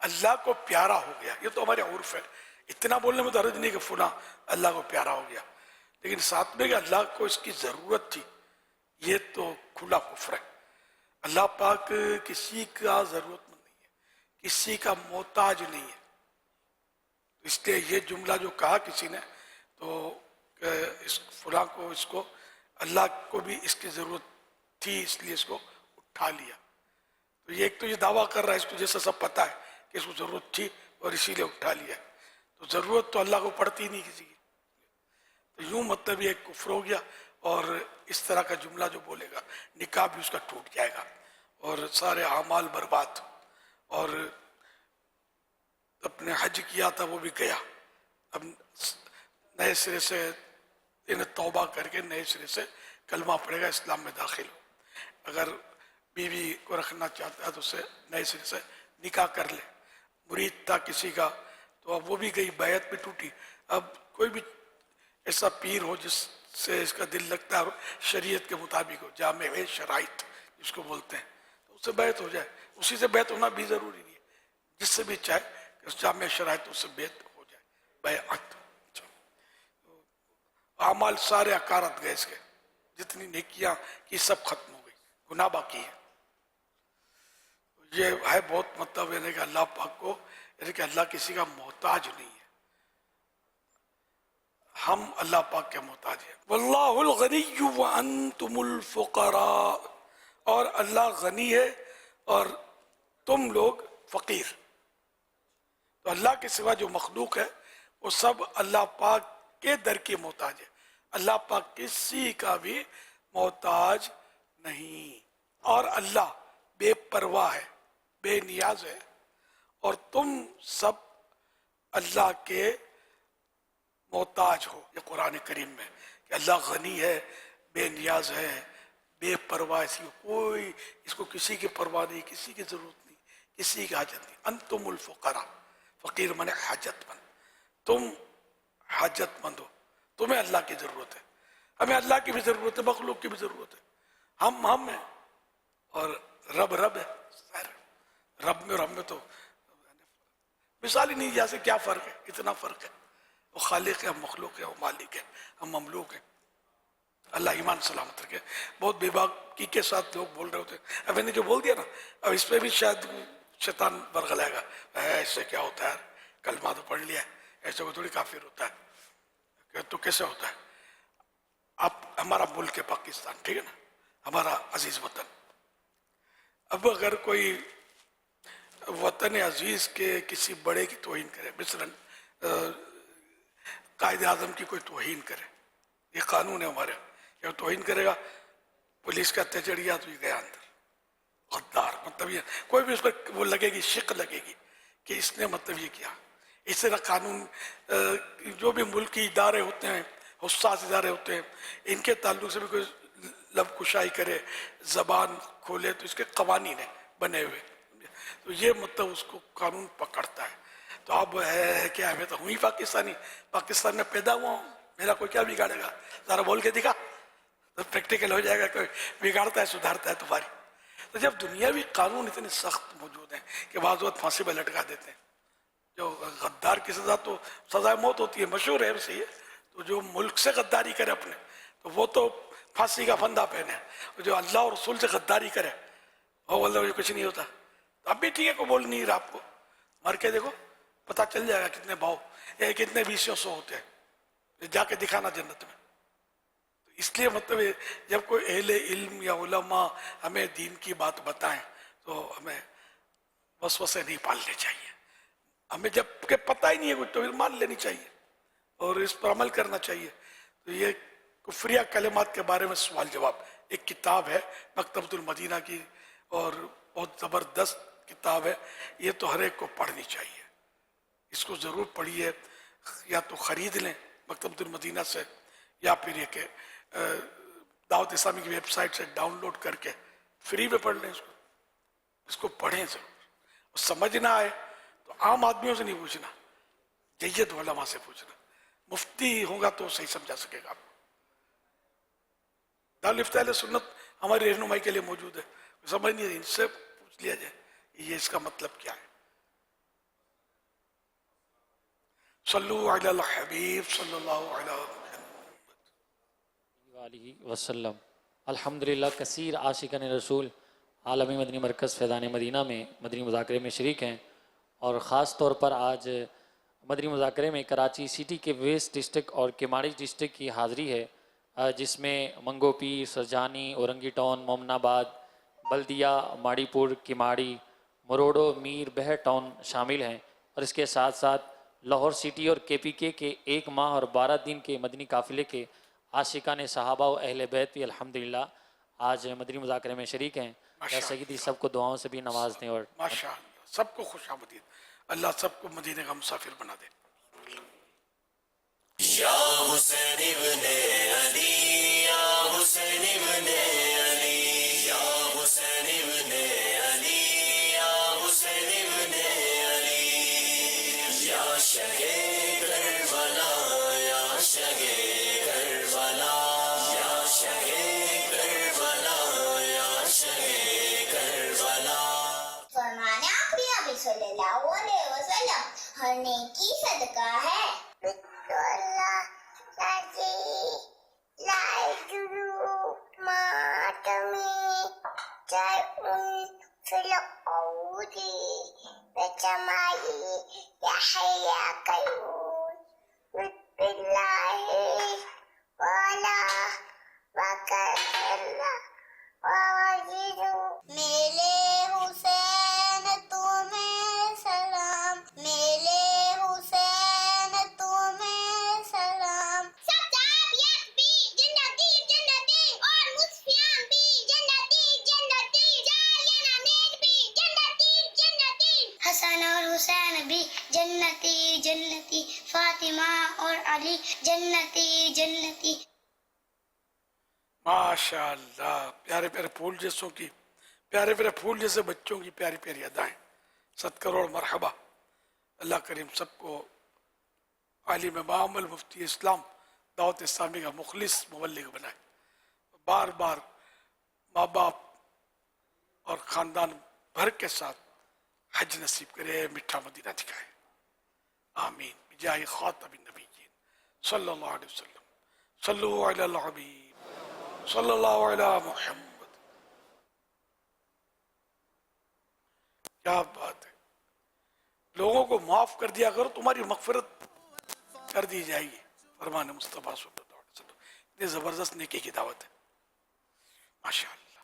Speaker 13: اللہ کو پیارا ہو گیا. یہ تو ہمارے عرف ہے. اتنا بولنے میں تو حرج نہیں کہ فلاں اللہ کو پیارا ہو گیا، لیکن ساتھ میں کہ اللہ کو اس کی ضرورت تھی، یہ تو کھلا کفر ہے. اللہ پاک کسی کا ضرورت مند نہیں ہے، کسی کا محتاج نہیں ہے. اس لیے یہ جملہ جو کہا کسی نے تو اس فلاں کو، اس کو اللہ کو بھی اس کی ضرورت تھی اس لیے اس کو اٹھا لیا. تو یہ ایک تو یہ دعویٰ کر رہا ہے، اس کو جیسا سب پتہ ہے کہ اس کو ضرورت تھی اور اسی لیے اٹھا لیا. تو ضرورت تو اللہ کو پڑتی نہیں کسی کی. تو یوں مطلب یہ کفر ہو گیا. اور اس طرح کا جملہ جو بولے گا نکاح بھی اس کا ٹوٹ جائے گا اور سارے اعمال برباد. اور اپنے حج کیا تھا وہ بھی گیا. اب نئے سرے سے انہیں توبہ کر کے نئے سرے سے کلمہ پڑے گا، اسلام میں داخل ہو. اگر بیوی کو رکھنا چاہتا ہے تو اسے نئے سرے سے نکاح کر لے. مرید تھا کسی کا تو اب وہ بھی گئی، بیعت بھی ٹوٹی. اب کوئی بھی ایسا پیر ہو جس سے اس کا دل لگتا ہے شریعت کے مطابق ہو، جامع شرائط جس کو بولتے ہیں، تو اس سے بیعت ہو جائے. اسی سے بیعت ہونا بھی ضروری نہیں ہے، جس سے بھی چاہے کہ اس جامع شرائط اس سے بیعت ہو جائے. بیعت اعمال سارے اکارت گئے، اس کے جتنی نیکیاں کی سب ختم ہو گئی، گناہ باقی ہے. یہ ہے بہت مطلب یعنی کہ اللہ پاک کو، یعنی کہ اللہ کسی کا محتاج نہیں ہے، ہم اللہ پاک کے محتاج ہیں. واللہ الغنی وانتم الفقراء، اور اللہ غنی ہے اور تم لوگ فقیر. تو اللہ کے سوا جو مخلوق ہے وہ سب اللہ پاک کے در کی محتاج ہے. اللہ پاک کسی کا بھی محتاج نہیں. اور اللہ بے پرواہ ہے، بے نیاز ہے، اور تم سب اللہ کے محتاج ہو. یہ قرآن کریم میں کہ اللہ غنی ہے، بے نیاز ہے، بے پرواہ، اس کو کوئی، اس کو کسی کی پرواہ نہیں، کسی کی ضرورت نہیں، کسی کی حاجت نہیں. انتم الفقراء، فقیر مانے حاجت مند. تم حاجت مند ہو، تمہیں اللہ کی ضرورت ہے. ہمیں اللہ کی بھی ضرورت ہے، مخلوق کی بھی ضرورت ہے. ہم ہیں اور رب ہے. رب میں اور ہم میں تو مثال ہی نہیں جیسے کیا فرق ہے، اتنا فرق ہے. وہ خالق ہے، ہم مخلوق ہے، وہ مالک ہے، ہم مملوک ہیں. اللہ ایمان سلامت رکھے. بہت بے باکی کے ساتھ لوگ بول رہے ہوتے ہیں. اب میں نے جو بول دیا نا، اب اس پہ بھی شاید شیطان برگلائے گا، ایسے کیا ہوتا ہے، کلمہ تو پڑھ لیا ہے، ایسے کو تھوڑی کافر ہوتا ہے. تو کیسے ہوتا ہے؟ اب ہمارا ملک ہے پاکستان، ٹھیک ہے نا، ہمارا عزیز وطن. اب اگر کوئی وطن عزیز کے کسی بڑے کی توہین کرے، مثلاً قائد اعظم کی کوئی توہین کرے، یہ قانون ہے ہمارے، یہ توہین کرے گا، پولیس کا چڑھ گیا تو یہ گیا اندر. غدار مطلب یہ کوئی بھی اس پر وہ لگے گی، شک لگے گی کہ اس نے مطلب یہ کیا. اس طرح قانون جو بھی ملکی ادارے ہوتے ہیں، حساس ادارے ہوتے ہیں، ان کے تعلق سے بھی کوئی لب کشائی کرے، زبان کھولے، تو اس کے قوانین ہیں بنے ہوئے. تو یہ مطلب اس کو قانون پکڑتا ہے. تو اب ہے کیا، میں تو ہوں ہی پاکستان میں پیدا ہوا ہوں، میرا کوئی کیا بگاڑے گا؟ ذرا بول کے دکھا تو پریکٹیکل ہو جائے گا. کوئی بگاڑتا ہے سدھارتا ہے تمہاری. تو جب دنیاوی قانون اتنے سخت موجود ہیں کہ بعض وقت پھانسی پہ لٹکا دیتے ہیں، جو غدار کی سزا تو سزائے موت ہوتی ہے، مشہور ہے ویسے یہ. تو جو ملک سے غداری کرے اپنے، تو وہ تو پھانسی کا پھندا پہنے. جو اللہ اور رسول سے غداری کرے، وہ اللہ کچھ نہیں ہوتا. اب بھی ٹھیک ہے، کوئی بول نہیں رہا. آپ کو مر کے دیکھو، پتہ چل جائے گا کتنے بھاؤ، کتنے 200 ہوتے ہیں. جا کے دکھانا جنت میں. اس لیے مطلب جب کوئی اہل علم یا علماء ہمیں دین کی بات بتائیں تو ہمیں وسوسے نہیں پالنے چاہیے. ہمیں جب کہ پتہ ہی نہیں ہے کچھ تو پھر مان لینی چاہیے اور اس پر عمل کرنا چاہیے. تو یہ کفریہ کلمات کے بارے میں سوال جواب ایک کتاب ہے مکتبۃ المدینہ کی، اور بہت زبردست کتاب ہے. یہ تو ہر ایک کو پڑھنی چاہیے. اس کو ضرور پڑھیے، یا تو خرید لیں مکتبۃ المدینہ سے، یا پھر یہ کہ دعوت اسلامی کی ویب سائٹ سے ڈاؤن لوڈ کر کے فری میں پڑھ لیں. اس کو پڑھیں ضرور. سمجھ نہ آئے تو عام آدمیوں سے نہیں پوچھنا، جید علماء سے پوچھنا. مفتی ہوگا تو صحیح سمجھا سکے گا آپ کو. دارالفتہ اہل سنت ہماری رہنمائی کے لیے موجود ہے. سمجھ نہیں ان سے پوچھ لیا جائے یہ اس کا مطلب کیا ہے؟ صلو علی الحبیب صلی اللہ علیہ
Speaker 16: وسلم. الحمدللہ کثیر عاشقان رسول عالمی مدنی مرکز فیضان مدینہ میں مدنی مذاکرے میں شریک ہیں، اور خاص طور پر آج مدنی مذاکرے میں کراچی سٹی کے ویسٹ ڈسٹرکٹ اور کیماڑی ڈسٹرکٹ کی حاضری ہے، جس میں منگو پیر، سرجانی، اورنگی ٹاؤن، مومن آباد، بلدیہ، ماڑی پور، کیماڑی، مروڑو، میر بہر ٹاؤن شامل ہیں، اور اس کے ساتھ ساتھ لاہور سٹی اور کے پی کے 1 ماہ اور 12 دن کے مدنی قافلے کے عاشقان صحابہ و اہل بیت بھی الحمدللہ آج مدنی مذاکرے میں شریک ہیں. یا سیدی سب کو دعاؤں سے بھی نواز دیں اور
Speaker 13: ماشاءاللہ سب کو خوش آمدید. اللہ سب کو مدینے کا مسافر بنا دے.
Speaker 1: یا حسین ابن علی یا حسین ابن علی یا حسین ابن علی یا حسین ابن علی یا شہے کربلا یا شہے کربلا یا شہے کربلا یا شہے کربلا.
Speaker 17: فرمانے آخری نبی صلی اللہ علیہ وسلم ہر نیکی صدقہ ہے. اللہ لائے جلو ماتمی جائعن فی القعودی بجمالی یحییٰ قیون رب اللہ والا وکر اللہ ووجدو. میرے حسین تمہیں سلام، میرے حسین تمہیں سلام. سبزاب یک بھی جنتی جنتی اور مصفیان بھی جنتی جنتی جالین امین بھی جنتی جنتی. حسن اور حسین بھی جنتی جنتی، فاطمہ اور علی جنتی جنتی.
Speaker 13: ماشاءاللہ پیارے پیارے پھول جیسوں کی، پیارے پیارے پھول جیسے بچوں کی پیاری پیاری ادائیں. 7 کروڑ مرحبا. اللہ کریم سب کو عالم معامل مفتی اسلام دعوت اسلامی کا مخلص مبلغ بنائے. بار بار ماں باپ اور خاندان بھر کے ساتھ حج نصیب کرے، میٹھا مدینہ دکھائے. آمین بجاہ خاتم النبیین صلی اللہ علیہ وسلم. صلو علی الحبیب صلی اللہ علی محمد. کیا بات ہے. لوگوں کو معاف کر دیا کرو، تمہاری مغفرت کر دی جائے گی. فرمان مصطفیٰ صلی اللہ علیہ وسلم. اتنی زبردست نیکی کی دعوت ہے ماشاءاللہ.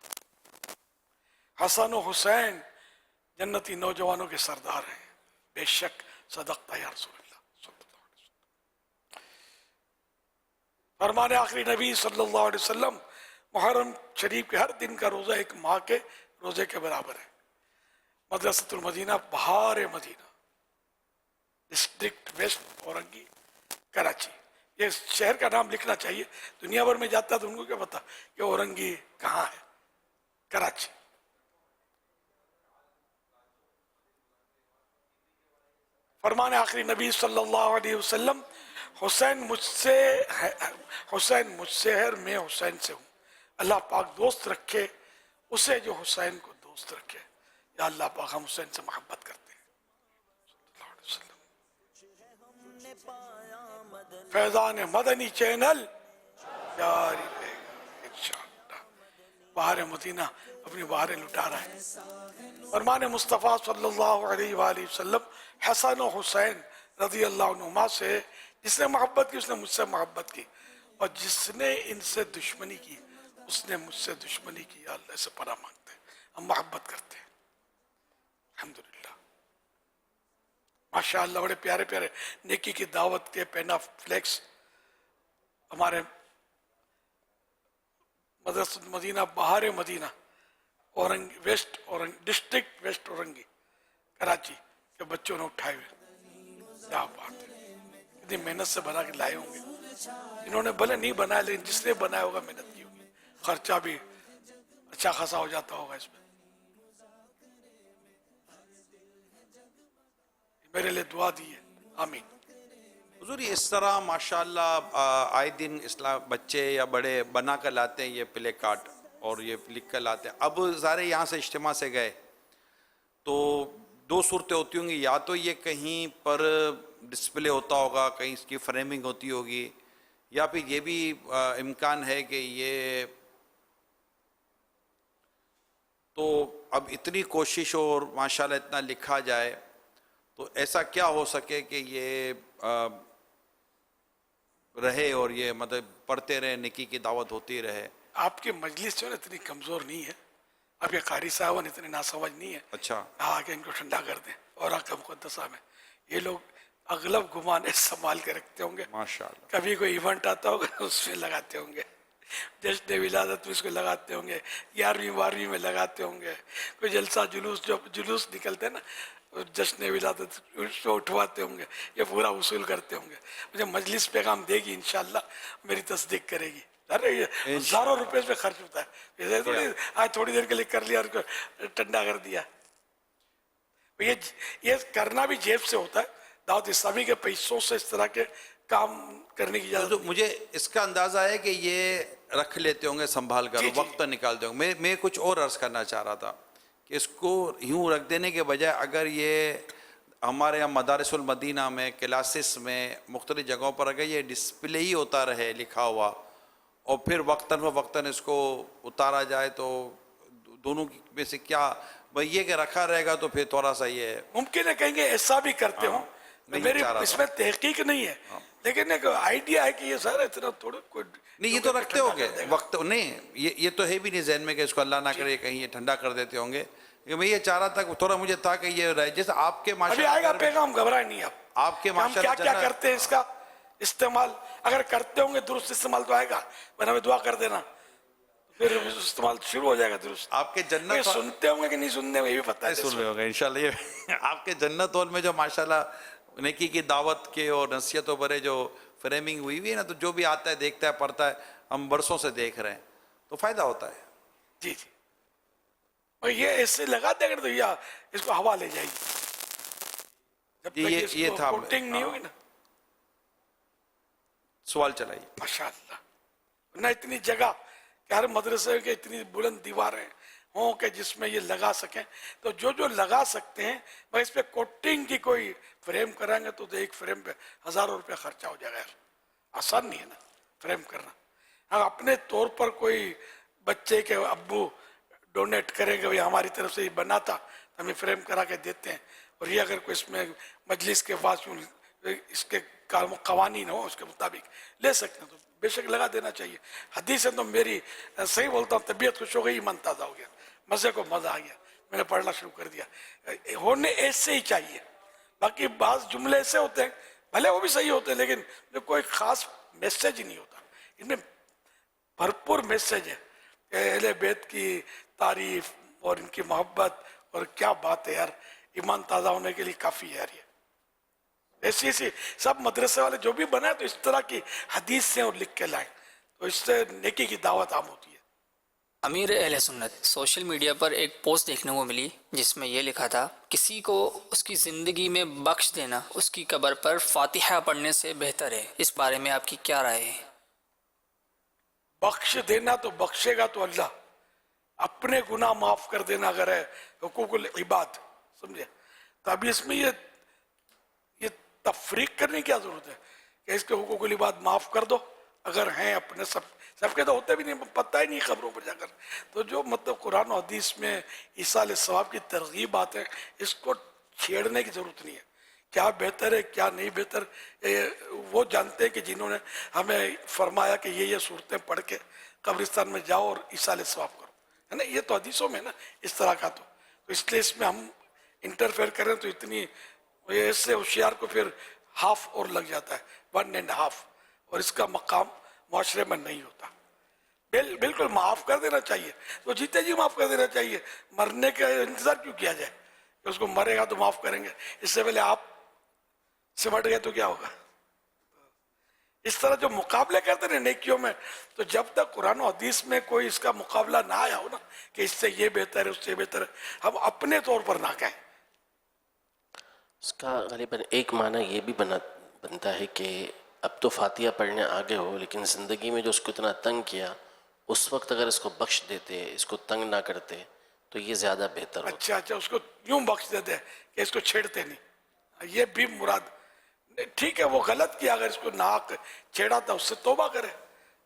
Speaker 13: حسن و حسین جنتی نوجوانوں کے سردار ہیں. بے شک صدقتا یا رسول اللہ صلی اللہ علیہ وسلم. فرمان آخری نبی صلی اللہ علیہ وسلم محرم شریف کے ہر دن کا روزہ 1 ماہ کے روزے کے برابر ہے. مدرسۃ المدینہ بہار مدینہ، ڈسٹرکٹ ویسٹ اورنگی، کراچی. یہ شہر کا نام لکھنا چاہیے. دنیا بھر میں جاتا تو ان کو کیا پتا کہ اورنگی کہاں ہے. کراچی. فرمان آخری نبی صلی اللہ علیہ وسلم حسین مجھ سے ہے، میں حسین سے ہوں. اللہ پاک دوست رکھے اسے جو حسین کو دوست رکھے. یا اللہ پاک ہم حسین سے محبت کرتے ہیں صلی اللہ علیہ وسلم. فیضان مدنی چینل جاری رہے گا انشاءاللہ. بہار مدینہ اپنی بہاریں لٹا رہا ہے. فرمان مصطفیٰ صلی اللہ علیہ وآلہ وسلم حسن و حسین رضی اللہ عنہما سے جس نے محبت کی اس نے مجھ سے محبت کی، اور جس نے ان سے دشمنی کی اس نے مجھ سے دشمنی کی. یا اللہ سے پناہ مانگتے ہیں، ہم محبت کرتے ہیں الحمدللہ. ماشاءاللہ بڑے پیارے پیارے نیکی کی دعوت کے پینا فلیکس ہمارے Madrasatul Madina Bahar Madina Orangi west district west Orangi Karachi کے بچوں نے اٹھائے ہوئے. کیا بات ہے. اتنی محنت سے بنا کے لائے ہوں گے. انہوں نے بھلے نہیں بنایا لیکن جس نے بنایا ہوگا محنت کی ہوگی. خرچہ بھی اچھا خاصا ہو جاتا ہوگا اس میں. میرے لیے دعا دیئے. آمین.
Speaker 15: حضور اس طرح ماشاءاللہ آئے دن اسلام بچے یا بڑے بنا کر لاتے ہیں یہ پلے کارڈ اور یہ لکھ کر لاتے ہیں. اب ظاہر یہاں سے اجتماع سے گئے تو دو صورتیں ہوتی ہوں گی، یا تو یہ کہیں پر ڈسپلے ہوتا ہوگا، کہیں اس کی فریمنگ ہوتی ہوگی، یا پھر یہ بھی امکان ہے کہ یہ تو اب اتنی کوشش اور ماشاءاللہ اتنا لکھا جائے تو ایسا کیا ہو سکے کہ یہ رہے اور یہ مطلب پڑھتے رہے، نکی کی دعوت ہوتی رہے.
Speaker 13: آپ کی مجلس جو ہے اتنی کمزور نہیں ہے، آپ کے قاری صاحب اتنے ناسمجھ نہیں ہے.
Speaker 15: اچھا
Speaker 13: ہاں کہ ان کو ٹھنڈا کر دیں. اور آقا مقدسہ میں یہ لوگ اغلب گمان سنبھال کے رکھتے ہوں گے.
Speaker 15: ماشاءاللہ
Speaker 13: کبھی کوئی ایونٹ آتا ہوگا اس میں لگاتے ہوں گے، جشن ولادت میں اس کو لگاتے ہوں گے، 11ویں 12ویں میں لگاتے ہوں گے، کوئی جلسہ جلوس جو جلوس نکلتے ہیں نا جشن ولادت اس کو اٹھواتے ہوں گے، یہ پورا وصول کرتے ہوں گے. مجھے مجلس پیغام دے گی انشاءاللہ، میری تصدیق کرے گی. ارے یہ ہزاروں روپے اس پہ خرچ ہوتا ہے، آج تھوڑی دیر کے لیے کر لیا اور ٹھنڈا کر دیا. یہ کرنا بھی جیب سے ہوتا ہے، دعوت اسلامی کے پیسوں سے اس طرح کے کام کرنے کی اجازت.
Speaker 15: مجھے اس کا اندازہ ہے کہ یہ رکھ لیتے ہوں گے سنبھال کر، وقت نکالتے ہوں گے. میں کچھ اور عرض کرنا چاہ رہا تھا کہ اس کو یوں رکھ دینے کے بجائے اگر یہ ہمارے یہاں مدارس المدینہ میں، کلاسز میں، مختلف جگہوں پر اگر یہ ڈسپلے ہی ہوتا رہے لکھا ہوا، اور پھر وقتاً فوقتاً اس کو اتارا جائے، تو دونوں میں سے کیا بھئی یہ کہ رکھا رہے گا تو پھر تھوڑا سا یہ
Speaker 13: ممکن ہے کہیں گے ایسا بھی کرتے ہوں. میری اس میں تحقیق نہیں ہے، لیکن ایک آئیڈیا ہے کہ یہ سارا اتنا تھوڑا کوئی
Speaker 15: نہیں، یہ تو رکھتے ہوں گے وقت نہیں، یہ تو ہے بھی نہیں ذہن میں کہ اس کو اللہ نہ کرے کہیں یہ ٹھنڈا کر دیتے ہوں گے. میں یہ چاہ رہا تھا تھوڑا مجھے تھا کہ یہ رہے جیسے آپ کے
Speaker 13: ابھی آئے گا پیغام، گھبرائے نہیں
Speaker 15: آپ کے
Speaker 13: ہم کیا کیا کرتے ہیں اس کا استعمال. اگر کرتے ہوں گے درست استعمال تو آئے گا، ورنہ ہمیں دعا کر دینا پھر استعمال شروع ہو جائے گا درست.
Speaker 15: آپ کے جنت
Speaker 13: سنتے ہوں گے کہ نہیں سنتے ہوں یہ بھی پتہ ہے،
Speaker 15: سن رہے ہوں گے انشاءاللہ. یہ آپ کے جنت ہال میں جو ماشاءاللہ نیکی کی دعوت کے اور نصیحتوں برے جو فریمنگ ہوئی ہوئی ہے نا، تو جو بھی آتا ہے دیکھتا ہے پڑھتا ہے، ہم برسوں سے دیکھ رہے ہیں تو فائدہ ہوتا ہے.
Speaker 13: جی جی. اور یہ ایسے لگا دے اگر تو اس کو ہوا لے جائے گی جب تک
Speaker 15: یہ تھا
Speaker 13: کوٹنگ نہیں ہوگی نا.
Speaker 15: سوال چلائیے.
Speaker 13: ماشاءاللہ نہ اتنی جگہ کہ ہر مدرسے کے اتنی بلند دیواریں ہوں کہ جس میں یہ لگا سکیں، تو جو لگا سکتے ہیں بھائی اس پہ کوٹنگ کی کوئی فریم کرائیں گے تو ایک فریم پہ ہزاروں روپے خرچہ ہو جائے گا. آسان نہیں ہے نا فریم کرنا. ہاں اپنے طور پر کوئی بچے کے ابو ڈونیٹ کریں گے، ہماری طرف سے یہ بنا تھا تو ہمیں فریم کرا کے دیتے ہیں، اور یہ اگر کوئی اس میں مجلس کے پاس اس کے قوانین ہو اس کے مطابق لے سکتے ہیں تو بے شک لگا دینا چاہیے. حدیث ہے تو میری صحیح بولتا ہوں طبیعت خوش ہو گئی، ایمان تازہ ہو گیا، مزے کو مزہ آ گیا، میں نے پڑھنا شروع کر دیا. ہونے ایسے ہی چاہیے. باقی بعض جملے ایسے ہوتے ہیں بھلے وہ بھی صحیح ہوتے ہیں لیکن کوئی خاص میسیج نہیں ہوتا. ان میں بھرپور میسیج ہے، اہل بیت کی تعریف اور ان کی محبت، اور کیا بات ہے یار، ایمان تازہ ہونے کے لیے کافی ہے یار. یہ ایسی سب مدرسے والے جو بھی بنائے تو اس طرح کی حدیث سے اور لکھ کے لائیں تو اس سے نیکی کی دعوت عام ہوتی ہے.
Speaker 18: امیر اہل سنت سوشل میڈیا پر ایک پوسٹ دیکھنے کو ملی جس میں یہ لکھا تھا، کسی کو اس کی زندگی میں بخش دینا اس کی قبر پر فاتحہ پڑھنے سے بہتر ہے. اس بارے میں آپ کی کیا رائے ہے؟
Speaker 13: بخش دینا تو بخشے گا تو اللہ، اپنے گناہ معاف کر دینا اگر ہے حقوق العباد، سمجھے. تو ابھی اس میں یہ تفریق کرنے کی کیا ضرورت ہے کہ اس کے حقوق العباد معاف کر دو اگر ہیں اپنے سب کے تو ہوتے بھی نہیں، پتہ ہی نہیں خبروں پر جا کر. تو جو مطلب قرآن و حدیث میں ایصال ثواب کی ترغیب آتے ہیں اس کو چھیڑنے کی ضرورت نہیں ہے. کیا بہتر ہے کیا نہیں بہتر وہ جانتے ہیں کہ جنہوں نے ہمیں فرمایا کہ یہ صورتیں پڑھ کے قبرستان میں جاؤ اور ایصال ثواب کرو، ہے نا. یہ تو حدیثوں میں نا اس طرح کا. تو اس لیے اس میں ہم انٹرفیئر کریں تو اتنی ایسے ہوشیار کو پھر ہاف اور لگ جاتا ہے، 1.5، اور اس کا مقام معاشرے میں نہیں ہوتا. بالکل معاف کر دینا چاہیے، تو جیتے جی معاف کر دینا چاہیے. مرنے کا انتظار کیوں کیا جائے کہ اس کو مرے گا تو معاف کریں گے، اس سے پہلے آپ سمٹ گئے تو کیا ہوگا. اس طرح جو مقابلے کرتے ہیں نیکیوں میں، تو جب تک قرآن و حدیث میں کوئی اس کا مقابلہ نہ آیا ہو نا کہ اس سے یہ بہتر ہے اس سے بہتر ہے، ہم اپنے طور پر نہ کہیں.
Speaker 6: اس کا غالباً ایک معنی یہ بھی بنتا ہے کہ اب تو فاتحہ پڑھنے آگے ہو لیکن زندگی میں جو اس کو اتنا تنگ کیا، اس وقت اگر اس کو بخش دیتے، اس کو تنگ نہ کرتے، تو تو یہ زیادہ بہتر ہوتا
Speaker 13: اچھا اچھا، اس کو یوں بخش دیتے ہیں کہ اس کو چھیڑتے نہیں، یہ بھی مراد ٹھیک ہے، وہ غلط کیا، اگر اس کو ناک چھیڑا تھا اس سے توبہ کرے،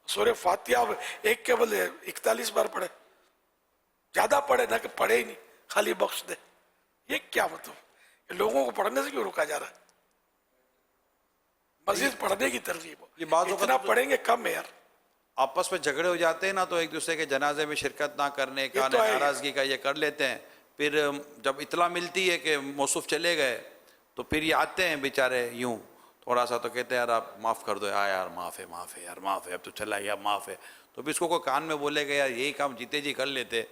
Speaker 13: سورہ فاتحہ ایک کے بل 41 بار پڑھے، زیادہ پڑھے نہ کہ پڑھے ہی نہیں خالی بخش دے. یہ کیا مطلب؟ لوگوں کو پڑھنے سے کیوں روکا جا رہا ہے؟ مزید پڑھنے کی ترغیب ہو.
Speaker 15: یہ بعض اوقات
Speaker 13: اتنا پڑھیں گے کم ہے یار.
Speaker 15: آپس میں جھگڑے ہو جاتے ہیں نا، تو ایک دوسرے کے جنازے میں شرکت نہ کرنے کا،
Speaker 13: تو ہے.
Speaker 15: ناراضگی کا یہ کر لیتے ہیں. پھر جب اطلاع ملتی ہے کہ موصوف چلے گئے تو پھر یہ آتے ہیں بیچارے یوں تھوڑا سا، تو کہتے ہیں یار آپ معاف کر دو، یار معاف ہے یار معاف ہے، اب تو چلا گیا معاف ہے. تو پھر اس کو کوئی کان میں بولے گا یار یہی کام جیتے جی کر لیتے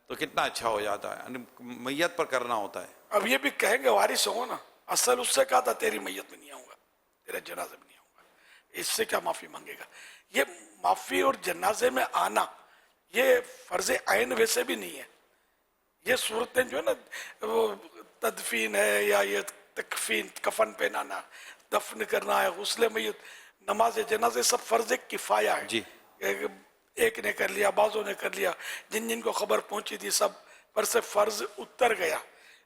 Speaker 15: تو کتنا اچھا ہو جاتا ہے. یعنی میت پر کرنا ہوتا ہے.
Speaker 13: اب یہ بھی کہیں گے وارث ہو نا، اصل اس سے کہا تھا تیری میت میں نہیں آؤں گا، تیرے جنازے میں نہیں آؤں گا، اس سے کیا معافی مانگے گا؟ یہ معافی اور جنازے میں آنا یہ فرض عین ویسے بھی نہیں ہے. یہ صورتیں جو ہے نا، وہ تدفین ہے یا یہ تکفین کفن پہنانا، دفن کرنا ہے، غسل میت، نماز جنازے، سب فرض کفایہ ہے.
Speaker 15: جی
Speaker 13: ایک نے کر لیا، بعضوں نے کر لیا، جن کو خبر پہنچی تھی سب پر سے فرض اتر گیا.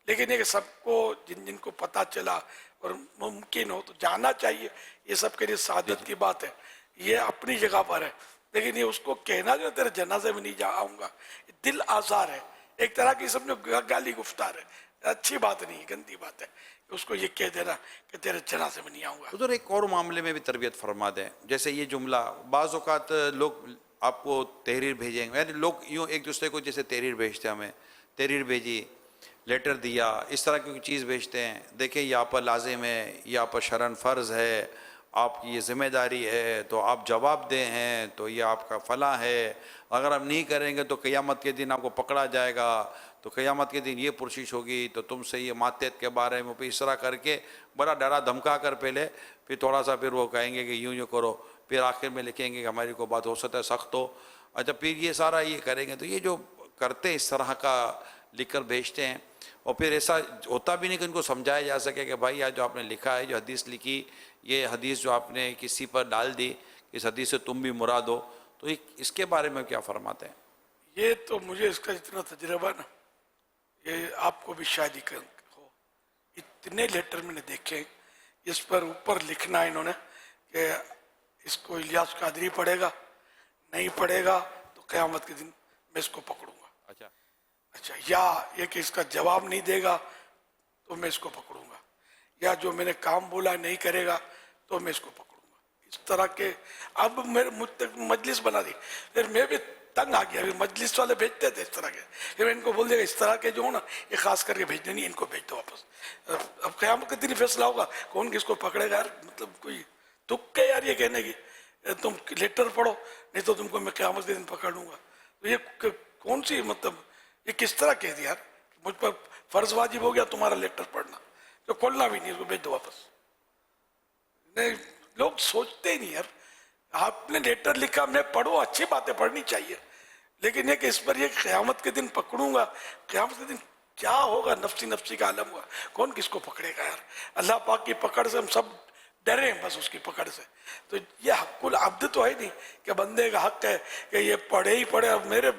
Speaker 13: لیکن یہ کہ سب کو جن کو پتہ چلا اور ممکن ہو تو جانا چاہیے، یہ سب کے لیے سعادت کی بات ہے، یہ اپنی جگہ پر ہے. لیکن یہ اس کو کہنا جو تیرے جنازے میں نہیں آؤں گا، دل آزار ہے، ایک طرح کی سمجھو گالی گفتار ہے، اچھی بات نہیں ہے، گندی بات ہے. اس کو یہ کہہ دینا کہ تیرے جنازے میں نہیں آؤں گا.
Speaker 15: حضور ایک اور معاملے میں بھی تربیت فرما دیں. جیسے یہ جملہ بعض اوقات لوگ آپ کو تحریر بھیجیں گے، یعنی لوگ یوں ایک دوسرے کو جیسے تحریر بھیجتے ہیں، ہمیں تحریر بھیجی، لیٹر دیا، اس طرح کی چیز بھیجتے ہیں. دیکھیں یہ آپ پر لازم ہے، یہ آپ پر شرعاً فرض ہے، آپ کی یہ ذمہ داری ہے، تو آپ جواب دیں ہیں تو یہ آپ کا فلاں ہے، اگر آپ نہیں کریں گے تو قیامت کے دن آپ کو پکڑا جائے گا، تو قیامت کے دن یہ پرسش ہوگی، تو تم سے یہ ماتحت کے بارے میں پھر اس طرح کر کے بڑا ڈرا دھمکا کر پہلے، پھر تھوڑا سا پھر وہ کہیں گے کہ یوں کرو، پھر آخر میں لکھیں گے کہ ہماری کو بات ہو سکتا ہے سخت ہو. اچھا پھر یہ سارا یہ کریں گے. تو یہ جو کرتے ہیں اس طرح کا لکھ کر بھیجتے ہیں، اور پھر ایسا ہوتا بھی نہیں کہ ان کو سمجھایا جا سکے کہ بھائی جو آپ نے لکھا ہے، جو حدیث لکھی، یہ حدیث جو آپ نے کسی پر ڈال دی، اس حدیث سے تم بھی مراد ہو. تو اس کے بارے میں کیا فرماتے ہیں؟
Speaker 13: یہ تو مجھے اس کا اتنا تجربہ نا، یہ آپ کو بھی شاید ہی ہو، اتنے لیٹر میں نے دیکھے اس پر اوپر لکھنا انہوں نے کہ اس کو الیاس قادری پڑھے گا، نہیں پڑھے گا تو قیامت کے دن میں اس کو پکڑوں گا. اچھا، یا یہ کہ اس کا جواب نہیں دے گا تو میں اس کو پکڑوں گا، یا جو میں نے کام بولا نہیں کرے گا تو میں اس کو پکڑوں گا. اس طرح کے اب مجھ تک مجلس بنا دی. پھر میں بھی تنگ آ گیا، مجلس والے بھیجتے تھے اس طرح کے، پھر میں ان کو بول دے گا اس طرح کے جو ہو نا یہ خاص کر کے بھیجنے نہیں، ان کو بھیج دو واپس. اب قیامت کے دن فیصلہ ہوگا کون کس کو پکڑے گا. یار مطلب کوئی تک ہے یار یہ کہنے کی تم لیٹر پڑھو نہیں تو تم کو میں قیامت کے دن پکڑ لوں گا. تو یہ کون سی مطلب یہ کس طرح کہہ دیا یار؟ مجھ پر فرض واجب ہو گیا تمہارا لیٹر پڑھنا، تو کھولنا بھی نہیں، اس کو بھیج دو واپس. نہیں، لوگ سوچتے ہی نہیں یار. آپ نے لیٹر لکھا، میں پڑھو، اچھی باتیں پڑھنی چاہیے، لیکن یہ کہ اس پر یہ قیامت کے دن پکڑوں گا، قیامت کے دن کیا ہوگا؟ نفسی کا عالم ہوگا، کون کس کو پکڑے گا یار؟ اللہ پاک کی پکڑ سے ہم سب ڈرے ہیں بس، اس کی پکڑ سے. تو یہ حق العبد تو ہے نہیں کہ بندے کا حق ہے کہ یہ پڑھے ہی پڑھے. اب میرے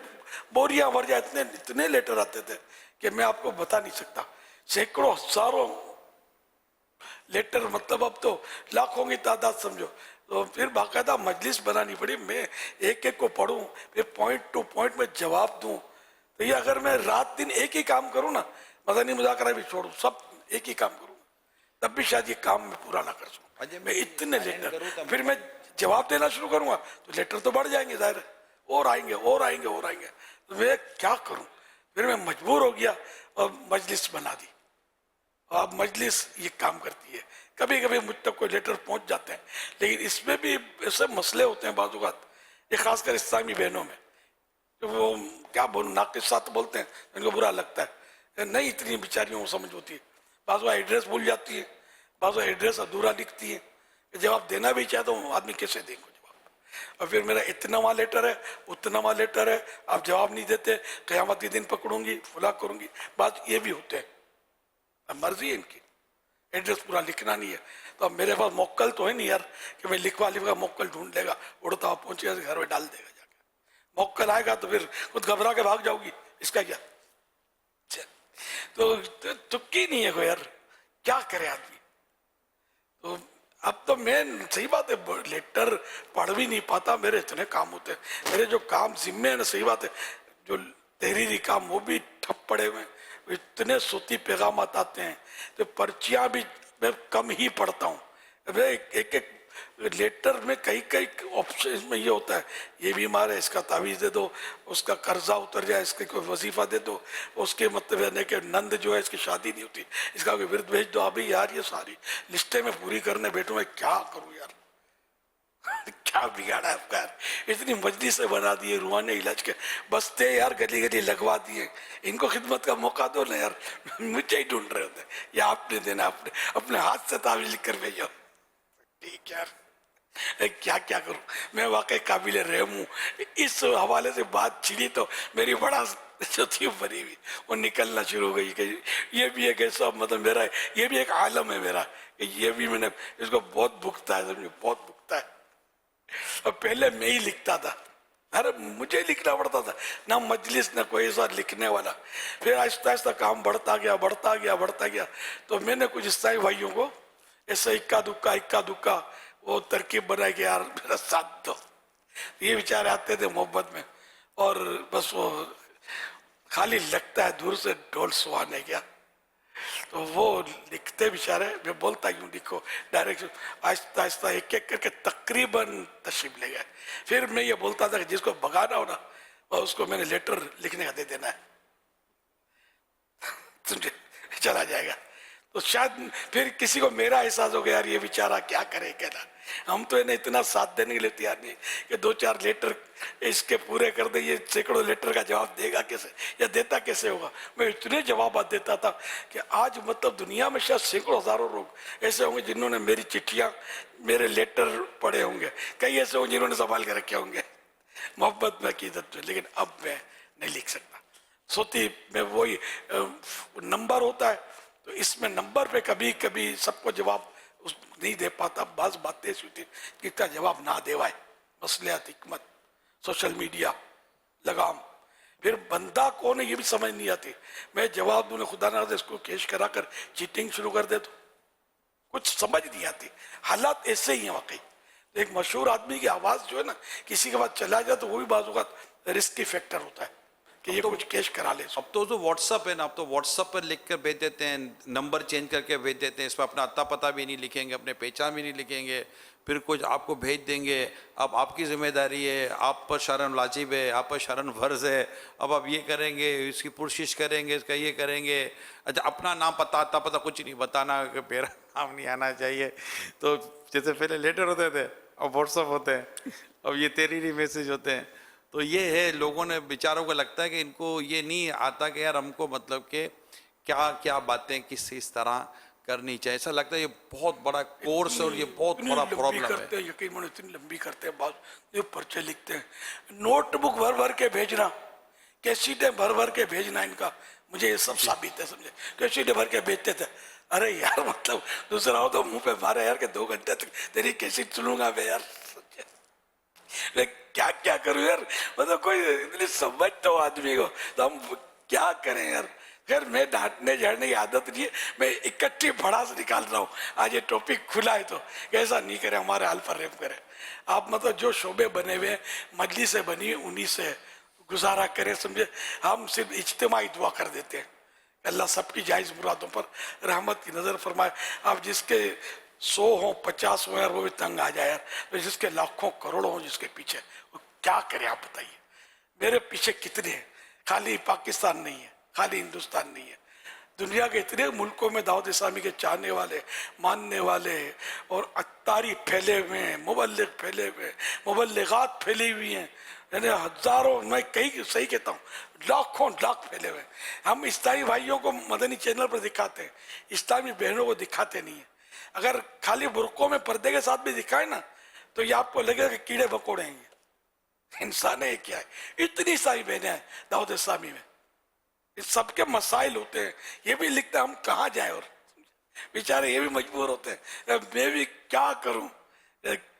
Speaker 13: بوریاں ورجا اتنے لیٹر آتے تھے کہ میں آپ کو بتا نہیں سکتا، سینکڑوں ہزاروں لیٹر، مطلب اب تو لاکھوں کی تعداد سمجھو. تو پھر باقاعدہ مجلس بنانی پڑی، میں ایک ایک کو پڑھوں، پھر پوائنٹ ٹو پوائنٹ میں جواب دوں. تو یہ اگر میں رات دن ایک ہی کام کروں نا، مدنی مذاکرہ بھی چھوڑوں، سب ایک ہی کام کروں، تب بھی شاید یہ کام میں پورا نہ کر سکوں. میں اتنے لیٹر، پھر میں جواب دینا شروع کروں گا تو لیٹر تو بڑھ جائیں گے ظاہر ہے، اور آئیں گے اور آئیں گے اور آئیں گے. تو میں کیا کروں؟ پھر میں مجبور ہو گیا اور مجلس بنا دی. اب مجلس یہ کام کرتی ہے. کبھی کبھی مجھ تک کوئی لیٹر پہنچ جاتے ہیں، لیکن اس میں بھی ایسے مسئلے ہوتے ہیں بعض اوقات، یہ خاص کر اسلامی بہنوں میں، کہ وہ کیا بولوں، ناقصات بولتے ہیں، ان کو برا لگتا ہے. نہیں اتنی بیچاریوں کو سمجھ ہوتی ہے، بعض وہ ایڈریس بھول جاتی ہے، بعض وہ ایڈریس ادھورا لکھتی ہے. جواب دینا بھی چاہتا ہوں، آدمی کیسے دیں گے جواب؟ اور پھر میرا اتنا وہاں لیٹر ہے، اتنا وہاں لیٹر ہے، آپ جواب نہیں دیتے، قیامت کے دن پکڑوں گی، فلاں کروں گی. بات یہ بھی ہوتے ہیں، اب مرضی ہے ان کی، ایڈریس پورا لکھنا نہیں ہے. تو اب میرے پاس موکل تو ہے نہیں یار کہ میں لکھوا موکل ڈھونڈ لے گا، اڑتا ہوا پہنچے گا گھر میں ڈال دے گا جا کے. موکل آئے گا تو پھر خود گھبرا کے بھاگ جاؤ گی، اس کا کیا؟ تو تکی نہیں ہے کوئی یار، کیا کرے آدمی؟ تو اب تو میں صحیح بات ہے لیٹر پڑھ بھی نہیں پاتا، میرے اتنے کام ہوتے ہیں، میرے جو کام ذمے ہیں نا، صحیح بات ہے جو تحریری کام وہ بھی ٹھپ پڑے ہوئے ہیں، اتنے صوتی پیغامات آتے ہیں، تو پرچیاں بھی میں کم ہی پڑھتا ہوں، ایک ایک لیٹر میں کئی آپشن میں یہ ہوتا ہے، یہ بیمار ہے اس کا تعویذ دے دو، اس کا قرضہ اتر جائے اس کے کوئی وظیفہ دے دو، اس کے مطلب ہے کہ نند جو ہے اس کی شادی نہیں ہوتی، اس کا کوئی ورد بھیج دو۔ ابھی یار یہ ساری لسٹیں میں پوری کرنے بیٹھوں میں کیا کروں یار، کیا بگاڑا ہے آپ کا یار، اتنی مجلسیں بنا دیے، روحانی علاج کے بستے یار گلی گلی لگوا دیے، ان کو خدمت کا موقع دو نا یار، مجھے ہی ڈھونڈ رہے ہوتے ہیں، یا آپ نے دینا، اپنے ہاتھ سے تعویذ لکھ کر بھیجو، ٹھیک یار کیا کروں، میں واقعی قابل رحم ہوں، اس حوالے سے بات چھڑی تو میری بڑا جو تھی بنی ہوئی وہ نکلنا شروع ہو گئی کہ یہ بھی ایک ایسا مطلب میرا یہ بھی ایک عالم ہے میرا، کہ یہ بھی میں نے اس کو بہت بھگتا ہے، سمجھے بہت بھگتا ہے۔ اور پہلے میں ہی لکھتا تھا، ارے مجھے لکھنا پڑتا تھا، نہ مجلس نہ کوئی ایسا لکھنے والا، پھر آہستہ آہستہ کام بڑھتا گیا، تو میں نے کچھ عیسائی بھائیوں کو ایسا اکا دکا وہ ترکیب بنائی کہ یار میرا ساتھ دو، یہ بیچارے آتے تھے محبت میں، اور بس وہ خالی لگتا ہے دور سے ڈھول سوانے گیا، تو وہ لکھتے بیچارے، میں بولتا یوں لکھو ڈائریکشن، آہستہ آہستہ ایک ایک کر کے تقریباً تشریف لے گئے۔ پھر میں یہ بولتا تھا کہ جس کو بھگانا ہونا اور اس کو میں نے لیٹر لکھنے کا دے دینا ہے، سمجھے، چلا جائے گا۔ تو شاید پھر کسی کو میرا احساس ہو گیا یار یہ بیچارہ کیا کرے کہنا، ہم تو انہیں اتنا ساتھ دینے کے لیے تیار نہیں کہ 2-4 لیٹر اس کے پورے کر دیں، یہ سینکڑوں لیٹر کا جواب دے گا کیسے یا دیتا کیسے ہوگا؟ میں اتنے جوابات دیتا تھا کہ آج مطلب دنیا میں شاید سینکڑوں ہزاروں لوگ ایسے ہوں گے جنہوں نے میری چٹھیاں میرے لیٹر پڑھے ہوں گے، کئی ایسے ہوں جنہوں نے سنبھال کے رکھے ہوں گے محبت میں عقیدت میں، لیکن اب میں نہیں لکھ سکتا۔ سوتی میں وہی نمبر ہوتا ہے، تو اس میں نمبر پہ کبھی کبھی سب کو جواب نہیں دے پاتا، بعض باتیں ایسی ہوتی ہیں کہ کا جواب نہ دیوائے، مصلحت، حکمت، سوشل میڈیا، لگام، پھر بندہ کون ہے یہ بھی سمجھ نہیں آتی، میں جواب دوں خدا نہ اس کو کیش کرا کر چیٹنگ شروع کر دے تو کچھ سمجھ نہیں آتی، حالات ایسے ہی ہیں واقعی۔ ایک مشہور آدمی کی آواز جو ہے نا کسی کے بعد چلا جائے تو وہ بھی بعض اوقات رسکی فیکٹر ہوتا ہے کہ یہ کچھ کیش کرا لے۔
Speaker 15: اب تو جو واٹس اپ ہے نا، اب تو واٹس اپ پر لکھ کر بھیج دیتے ہیں، نمبر چینج کر کے بھیج دیتے ہیں، اس پہ اپنا اتا پتہ بھی نہیں لکھیں گے، اپنے پہچان بھی نہیں لکھیں گے، پھر کچھ آپ کو بھیج دیں گے، اب آپ کی ذمہ داری ہے، آپ پر شرن واجب ہے، آپ پر شرن فرض ہے، اب آپ یہ کریں گے، اس کی پرشش کریں گے، اس کا یہ کریں گے، اچھا اپنا نام پتہ اتا پتہ کچھ نہیں بتانا کہ میرا نام نہیں آنا چاہیے، تو جیسے پہلے لیٹر ہوتے تھے اب واٹس اپ ہوتے ہیں، اب یہ تحریری میسیج ہوتے ہیں، تو یہ ہے لوگوں نے بیچاروں کو لگتا ہے کہ ان کو یہ نہیں آتا کہ یار ہم کو مطلب کہ کیا کیا باتیں کس طرح کرنی چاہیے، ایسا لگتا ہے یہ بہت بڑا کورس اور یہ بہت بڑا پرابلم ہے۔
Speaker 13: یقین مانو اتنی لمبی کرتے ہیں، بعض یہ پرچے لکھتے ہیں، نوٹ بک بھر کے بھیجنا، کیسیٹیں بھر کے بھیجنا، ان کا مجھے یہ سب ثابت ہے، سمجھے، کیسیٹیں بھر کے بھیجتے تھے، ارے یار مطلب دوسرا ہو تو منہ پہ مارے یار کہ 2 گھنٹے تک تیری کیسیٹ سنوں گا میں یار، کیا کروں یار، مطلب کوئی اتنی سمجھ تو آدمی کو، تو ہم کیا کریں یار۔ خیر میں ڈانٹنے جھاڑنے کی عادت نہیں ہے، میں اکٹھی بھڑاس نکال رہا ہوں، آج یہ ٹاپک کھلا ہے تو ایسا نہیں کرے، ہمارے حال پر رحم کرے، آپ مطلب جو شعبے بنے ہوئے ہیں مجلسیں بنی انہی سے گزارا کریں، سمجھے، ہم صرف اجتماعی دعا کر دیتے ہیں، اللہ سب کی جائز مرادوں پر رحمت کی نظر فرمائے۔ آپ جس کے 100 ہوں 50 ہوں یار وہ بھی تنگ آ جائے یار، جس کے لاکھوں کروڑوں ہوں جس کے پیچھے، وہ کیا کرے آپ بتائیے، میرے پیچھے کتنے ہیں، خالی پاکستان نہیں ہے، خالی ہندوستان نہیں ہے، دنیا کے اتنے ملکوں میں دعوت اسلامی کے چاہنے والے، ماننے والے اور اتاری پھیلے ہوئے ہیں، مبلغ پھیلے ہوئے ہیں، مبلغات پھیلی ہوئی ہیں، یعنی ہزاروں، میں کئی صحیح کہتا ہوں لاکھوں لاکھ پھیلے ہوئے ہیں۔ ہم اسلامی بھائیوں کو مدنی چینل پر دکھاتے ہیں، اسلامی بہنوں کو دکھاتے نہیں ہیں، اگر خالی برقعوں میں پردے کے ساتھ بھی دکھائے نا تو یہ آپ کو لگے گا کہ کیڑے مکوڑے ہیں، انسان ہے کیا ہے، اتنی ساری بہنیں ہیں دعوت اسلامی میں، اس سب کے مسائل ہوتے ہیں، یہ بھی لکھتے ہیں ہم کہاں جائیں، اور بیچارے یہ بھی مجبور ہوتے ہیں، میں بھی کیا کروں،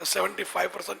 Speaker 13: 75%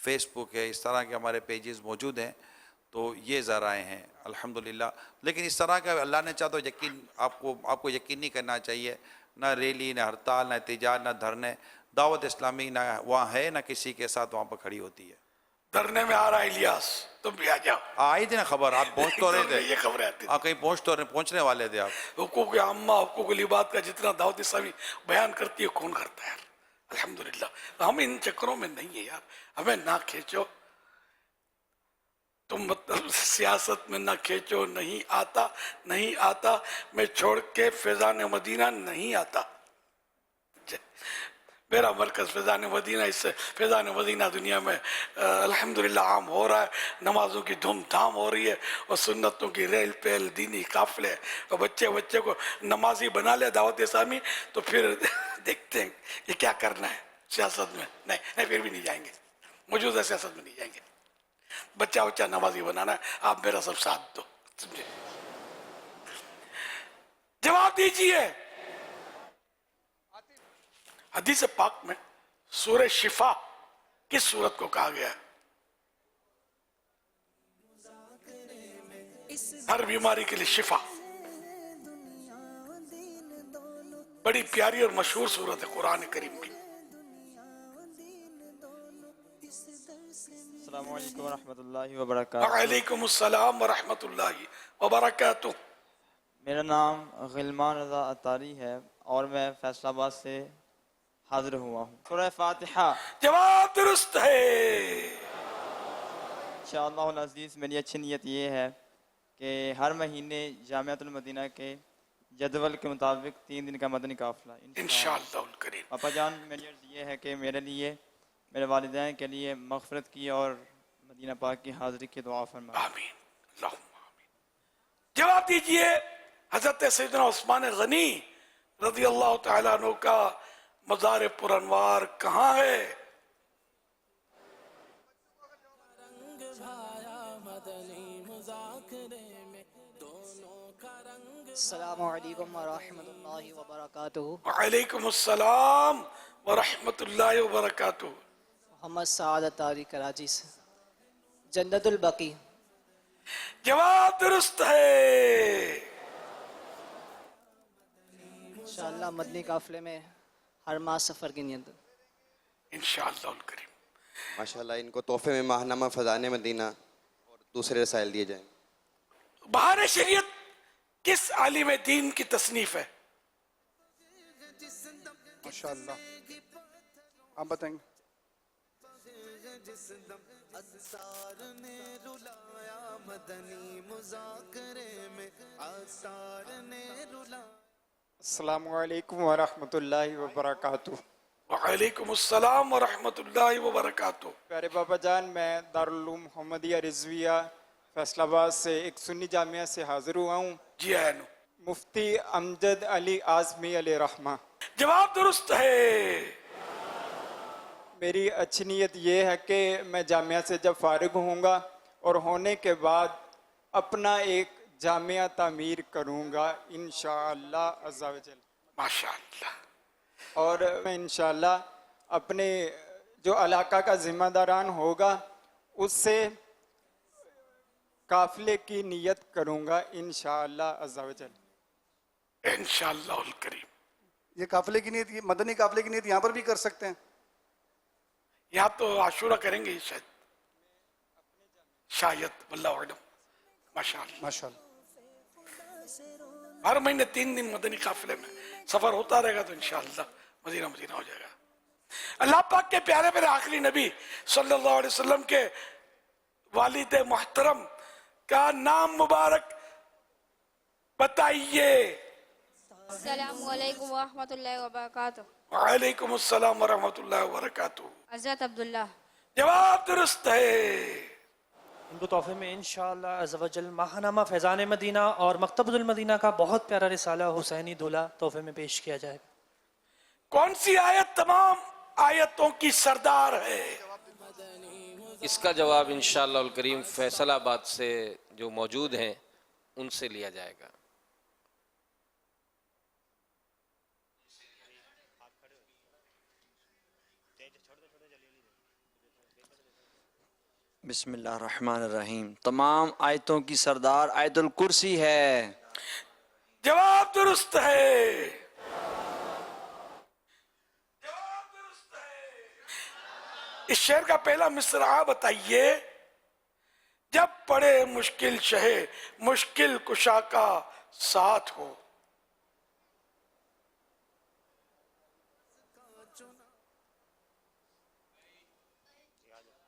Speaker 15: فیس بک ہے، اس طرح کے ہمارے پیجز موجود ہیں، تو یہ ذرائع ہیں الحمدللہ. لیکن اس طرح کا اللہ نے چاہا تو یقین آپ کو یقین نہیں کرنا چاہیے. نہ ریلی، نہ ہڑتال، نہ احتجاج، نہ دھرنے. دعوت اسلامی نہ وہاں ہے، نہ کسی کے ساتھ وہاں پر کھڑی ہوتی ہے.
Speaker 13: دھرنے میں آ رہا ہے الیاس، تم بھی آ جاؤ.
Speaker 15: آئی تھی نا خبر، آپ پہنچ تو رہے تھے.
Speaker 13: یہ خبریں آتی
Speaker 15: آپ کہیں پہنچنے والے تھے آپ.
Speaker 13: حقوق عامہ، حقوق العباد کا جتنا دعوت اسلامی بیان کرتی ہے کون کرتا ہے یار. الحمدللہ ہم ان چکروں میں نہیں ہیں یار. ہمیں نہ کھینچو تم، مطلب سیاست میں نہ کھینچو. نہیں آتا میں چھوڑ کے فیضان مدینہ نہیں آتا. میرا مرکز فیضان مدینہ، اس سے فیضان مدینہ دنیا میں الحمدللہ عام ہو رہا ہے. نمازوں کی دھوم دھام ہو رہی ہے، اور سنتوں کی ریل پیل، دینی قافلے، اور بچے کو نمازی بنا لے دعوت اسلامی، تو پھر دیکھتے ہیں یہ کیا کرنا ہے سیاست میں. نہیں پھر بھی نہیں جائیں گے، موجودہ سیاست میں نہیں جائیں گے. بچہ نمازی بنانا ہے، آپ میرا سب ساتھ دو. سمجھے؟ جواب دیجئے. حدیث پاک میں سورہ شفا کس سورت کو کہا گیا ہے؟ ہر بیماری کے لیے شفا. بڑی پیاری اور مشہور سورت ہے قرآن کریم کی.
Speaker 2: السلام علیکم ورحمۃ اللہ وبرکاتہ.
Speaker 13: وعلیکم السلام ورحمۃ اللہ وبرکاتہ.
Speaker 2: میرا نام غلمان رضا اطاری ہے اور میں فیصل آباد سے حاضر ہوا ہوں. سورہ فاتحہ.
Speaker 13: جواب درست ہے.
Speaker 2: انشاءاللہ العزیز میری اچھی نیت یہ ہے کہ ہر مہینے جامعۃ المدینہ کے جدول کے مطابق 3 دن کا مدنی قافلہ
Speaker 13: انشاءاللہ الکریم.
Speaker 2: پاپا جان میری عرض یہ ہے کہ میرے لیے، میرے والدین کے لیے مغفرت کی اور مدینہ پاک کی حاضری کی دعا فرمائیں.
Speaker 13: آمین اللہم آمین. جواب دیجئے. حضرت سیدنا عثمان غنی رضی اللہ تعالیٰ عنہ کا مزار پر انوار کہاں ہے؟
Speaker 19: السلام علیکم ورحمۃ اللہ وبرکاتہ.
Speaker 13: وعلیکم السلام ورحمۃ اللہ وبرکاتہ.
Speaker 19: محمد سعد اطاری کراچی سے. جنت البقیع.
Speaker 13: جواب درست ہے.
Speaker 19: انشاءاللہ مدنی قافلے میں ہر ماہ سفر کی نیت.
Speaker 13: انشاءاللہ الکریم.
Speaker 20: ماشاءاللہ ان کو تحفے میں ماہنامہ فیضان مدینہ اور دوسرے رسائل دیے جائیں.
Speaker 13: بہار شریعت کس عالم دین کی تصنیف ہے؟
Speaker 21: ماشاءاللہ آپ بتائیں گے. السلام علیکم ورحمۃ اللہ وبرکاتہ.
Speaker 13: وعلیکم السلام ورحمۃ اللہ وبرکاتہ.
Speaker 21: پیارے بابا جان، میں دارالعلوم محمدیہ رضویہ فیصل آباد سے ایک سنی جامعہ سے حاضر ہوا ہوں.
Speaker 13: جی ہاں.
Speaker 21: مفتی امجد علی اعظمی علیہ رحمہ.
Speaker 13: جواب درست ہے.
Speaker 21: میری اچھی نیت یہ ہے کہ میں جامعہ سے جب فارغ ہوں گا اور ہونے کے بعد اپنا ایک جامعہ تعمیر کروں گا انشاءاللہ عز و جل.
Speaker 13: ماشاءاللہ.
Speaker 21: اور میں انشاءاللہ اپنے جو علاقہ کا ذمہ داران ہوگا اس سے قافلے کی نیت کروں گا انشاءاللہ عز و جل.
Speaker 13: انشاءاللہ الکریم.
Speaker 21: یہ قافلے کی نیت، یہ مدنی قافلے کی نیت یہاں پر بھی کر سکتے ہیں؟
Speaker 13: یہاں تو عاشورہ کریں گے شاید واللہ اعلم. ماشاءاللہ
Speaker 21: ماشاءاللہ.
Speaker 13: ہر مہینے 3 دن مدنی قافلے میں سفر ہوتا رہے گا تو انشاءاللہ مدینہ ہو جائے گا. اللہ پاک کے پیارے میرے آخری نبی صلی اللہ علیہ وسلم کے والد محترم کا نام مبارک بتائیے.
Speaker 22: السلام علیکم ورحمۃ اللہ وبرکاتہ.
Speaker 13: وعلیکم السلام ورحمۃ اللہ وبرکاتہ.
Speaker 22: حضرت عبداللہ.
Speaker 13: جواب درست ہے.
Speaker 23: ان کو تحفے میں انشاءاللہ عز و جل ماہنامہ فیضان مدینہ اور مکتبۃ المدینہ کا بہت پیارا رسالہ حسینی دھولا تحفے میں پیش کیا جائے گا.
Speaker 13: کون سی آیت تمام آیتوں کی سردار ہے؟
Speaker 14: اس کا جواب انشاءاللہ الکریم فیصل آباد سے جو موجود ہیں ان سے لیا جائے گا.
Speaker 3: بسم اللہ الرحمن الرحیم. تمام آیتوں کی سردار آیت الکرسی ہے.
Speaker 13: جواب درست ہے. اس شعر کا پہلا مصرع بتائیے. جب پڑے مشکل شہے مشکل کشا کا ساتھ ہو.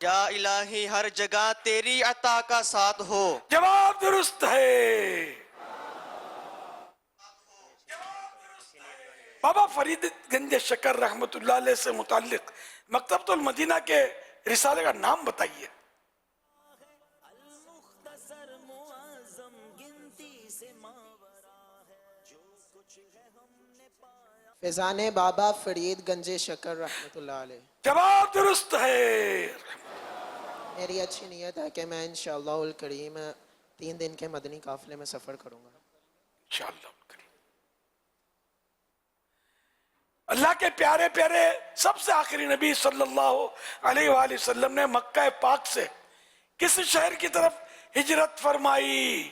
Speaker 3: یا الہی ہر جگہ تیری عطا کا ساتھ ہو.
Speaker 13: جواب درست ہے. بابا فرید گنج شکر رحمت اللہ علیہ سے متعلق مکتبۃ المدینہ کے رسالے کا نام بتائیے.
Speaker 19: فیضان بابا فرید گنج شکر رحمت اللہ علیہ.
Speaker 13: جواب درست ہے.
Speaker 19: میری اچھی نیت ہے کہ میں انشاءاللہ الکریم 3 دن کے مدنی قافلے میں سفر کروں گا.
Speaker 13: انشاءاللہ الکریم. اللہ کے پیارے پیارے سب سے آخری نبی صلی اللہ علیہ وآلہ وسلم نے مکہ پاک سے کس شہر کی طرف ہجرت فرمائی؟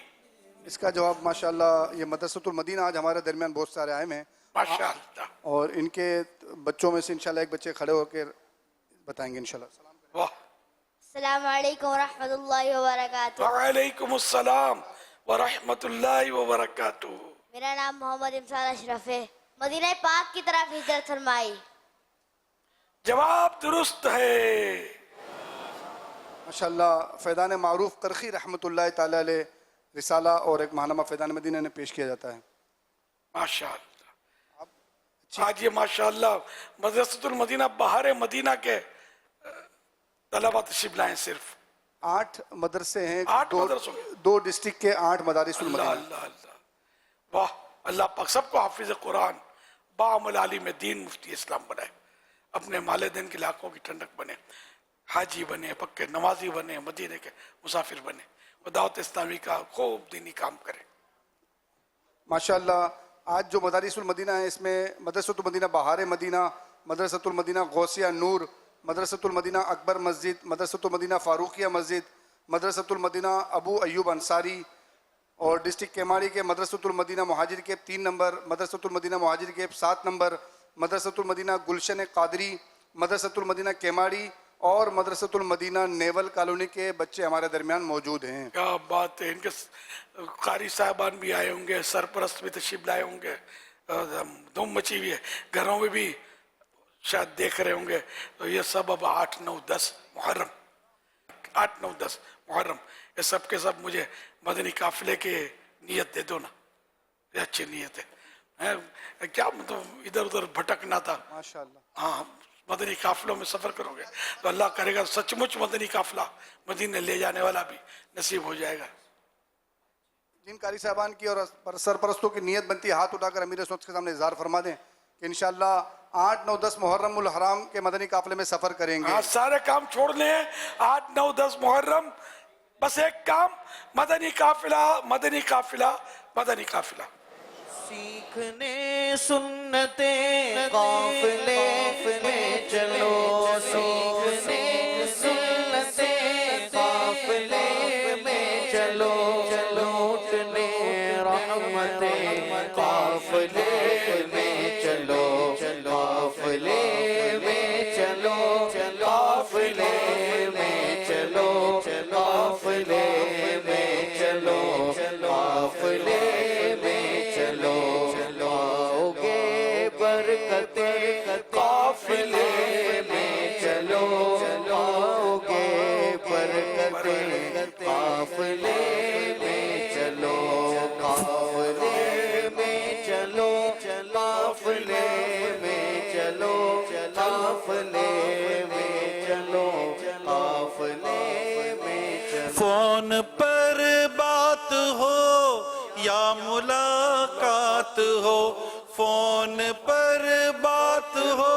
Speaker 4: اس کا جواب ماشاءاللہ یہ مدرسۃ المدینہ آج ہمارے درمیان بہت سارے آئے ہیں
Speaker 13: ماشاءاللہ،
Speaker 4: اور ان کے بچوں میں سے انشاءاللہ ایک بچے کھڑے ہو کے بتائیں گے انشاءاللہ.
Speaker 13: واہ.
Speaker 22: السلام علیکم ورحمۃ اللہ وبرکاتہ.
Speaker 13: وعلیکم السلام ورحمت اللہ وبرکاتہ.
Speaker 22: میرا نام محمد امسال اشرف ہے. مدینہ پاک کی طرف ہجرت فرمائی.
Speaker 13: جواب درست ہے.
Speaker 4: ماشاءاللہ فیضان معروف کرخی رحمۃ اللہ تعالی علیہ رسالہ اور ایک ماہنامہ فیضان مدینہ نے پیش کیا جاتا ہے.
Speaker 13: ماشاءاللہ. آج یہ ماشاءاللہ مدرسۃ المدینہ بہار مدینہ کے طلبہ تشریف لائیں. صرف
Speaker 4: 8 مدرسے ہیں.
Speaker 13: 8 مدرسوں کے
Speaker 4: 2 ڈسٹرکٹ کے 8 مدارس المدینہ.
Speaker 13: اللہ اللہ. واہ. اللہ پاک سب کو حافظ قرآن بعمل عالم دین مفتی اسلام بنائے. اپنے والدین کے علاقوں کی ٹھنڈک بنے. حاجی بنے، پکے نمازی بنے، مدینے کے مسافر بنے، وہ دعوت اسلامی کا خوب دینی کام کرے.
Speaker 4: ماشاءاللہ آج جو مدارس المدینہ ہیں اس میں مدرسۃ المدینہ بہار مدینہ، مدرسۃ المدینہ غوثیہ نور، مدرسۃ المدینہ اکبر مسجد، مدرسۃ المدینہ فاروقیہ مسجد، مدرسۃ المدینہ ابو ایوب انصاری، اور ڈسٹرکٹ کیماڑی کے مدرسۃ المدینہ مہاجر کیپ 3 نمبر، مدرسۃ المدینہ مہاجر کیپ 7 نمبر، مدرسۃ المدینہ گلشن قادری، مدرسۃ المدینہ کیماڑی اور مدرسۃ المدینہ نیول کالونی کے بچے ہمارے درمیان موجود ہیں.
Speaker 13: کیا بات ہے. ان کے قاری صاحبان بھی آئے ہوں گے، سرپرست بھی تشریف لائے ہوں گے. دھوم مچی ہوئی ہے گھروں میں بھی شاید دیکھ رہے ہوں گے. تو یہ سب اب 8 9 10 محرم 8 9 10 محرم یہ سب کے سب مجھے مدنی قافلے کی نیت دے دو نا. یہ اچھی نیت ہے. کیا مطلب ادھر ادھر بھٹکنا تھا.
Speaker 4: ماشاءاللہ.
Speaker 13: ہاں مدنی قافلوں میں سفر کرو گے تو اللہ کرے گا سچ مچ مدنی قافلہ مدینہ لے جانے والا بھی نصیب ہو جائے گا.
Speaker 4: جن قاری صاحبان کی اور سرپرستوں کی نیت بنتی ہے ہاتھ اٹھا کر امیر سنت کے سامنے اظہار فرما دیں کہ انشاءاللہ 8 9 10 محرم الحرام کے مدنی قافلے میں سفر کریں گے.
Speaker 13: ہاں سارے کام چھوڑ لیں. 8 9 10 محرم بس ایک کام مدنی قافلہ مدنی قافلہ مدنی قافلہ.
Speaker 3: سیکھنے سنتے قافلے میں چلو، سیکھنے سنتے قافلے میں چلو، لوٹنے رحمتیں قافلے میں چلو، قافلے میں چلو، قافلے میں چلو، قافلے میں چلو، قافلے قافلے میں چلو، آؤ گے برکتیں قافلے میں چلو، قافلے میں چلو، قافلے میں چلو، قافلے میں چلو، قافلے میں چلو. فون پر بات ہو یا ملاقات ہو، فون پر بات ہو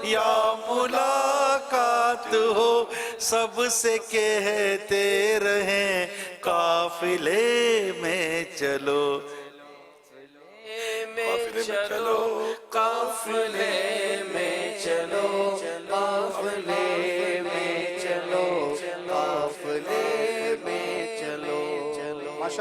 Speaker 3: یا ملاقات ہو، سب سے کہتے رہیں قافلے میں چلو، قافلے میں چلو، قافلے میں چلو، قافلے میں چلو، قافلے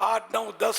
Speaker 13: 8, 9, 10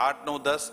Speaker 15: 8, 9, 10,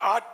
Speaker 13: 8,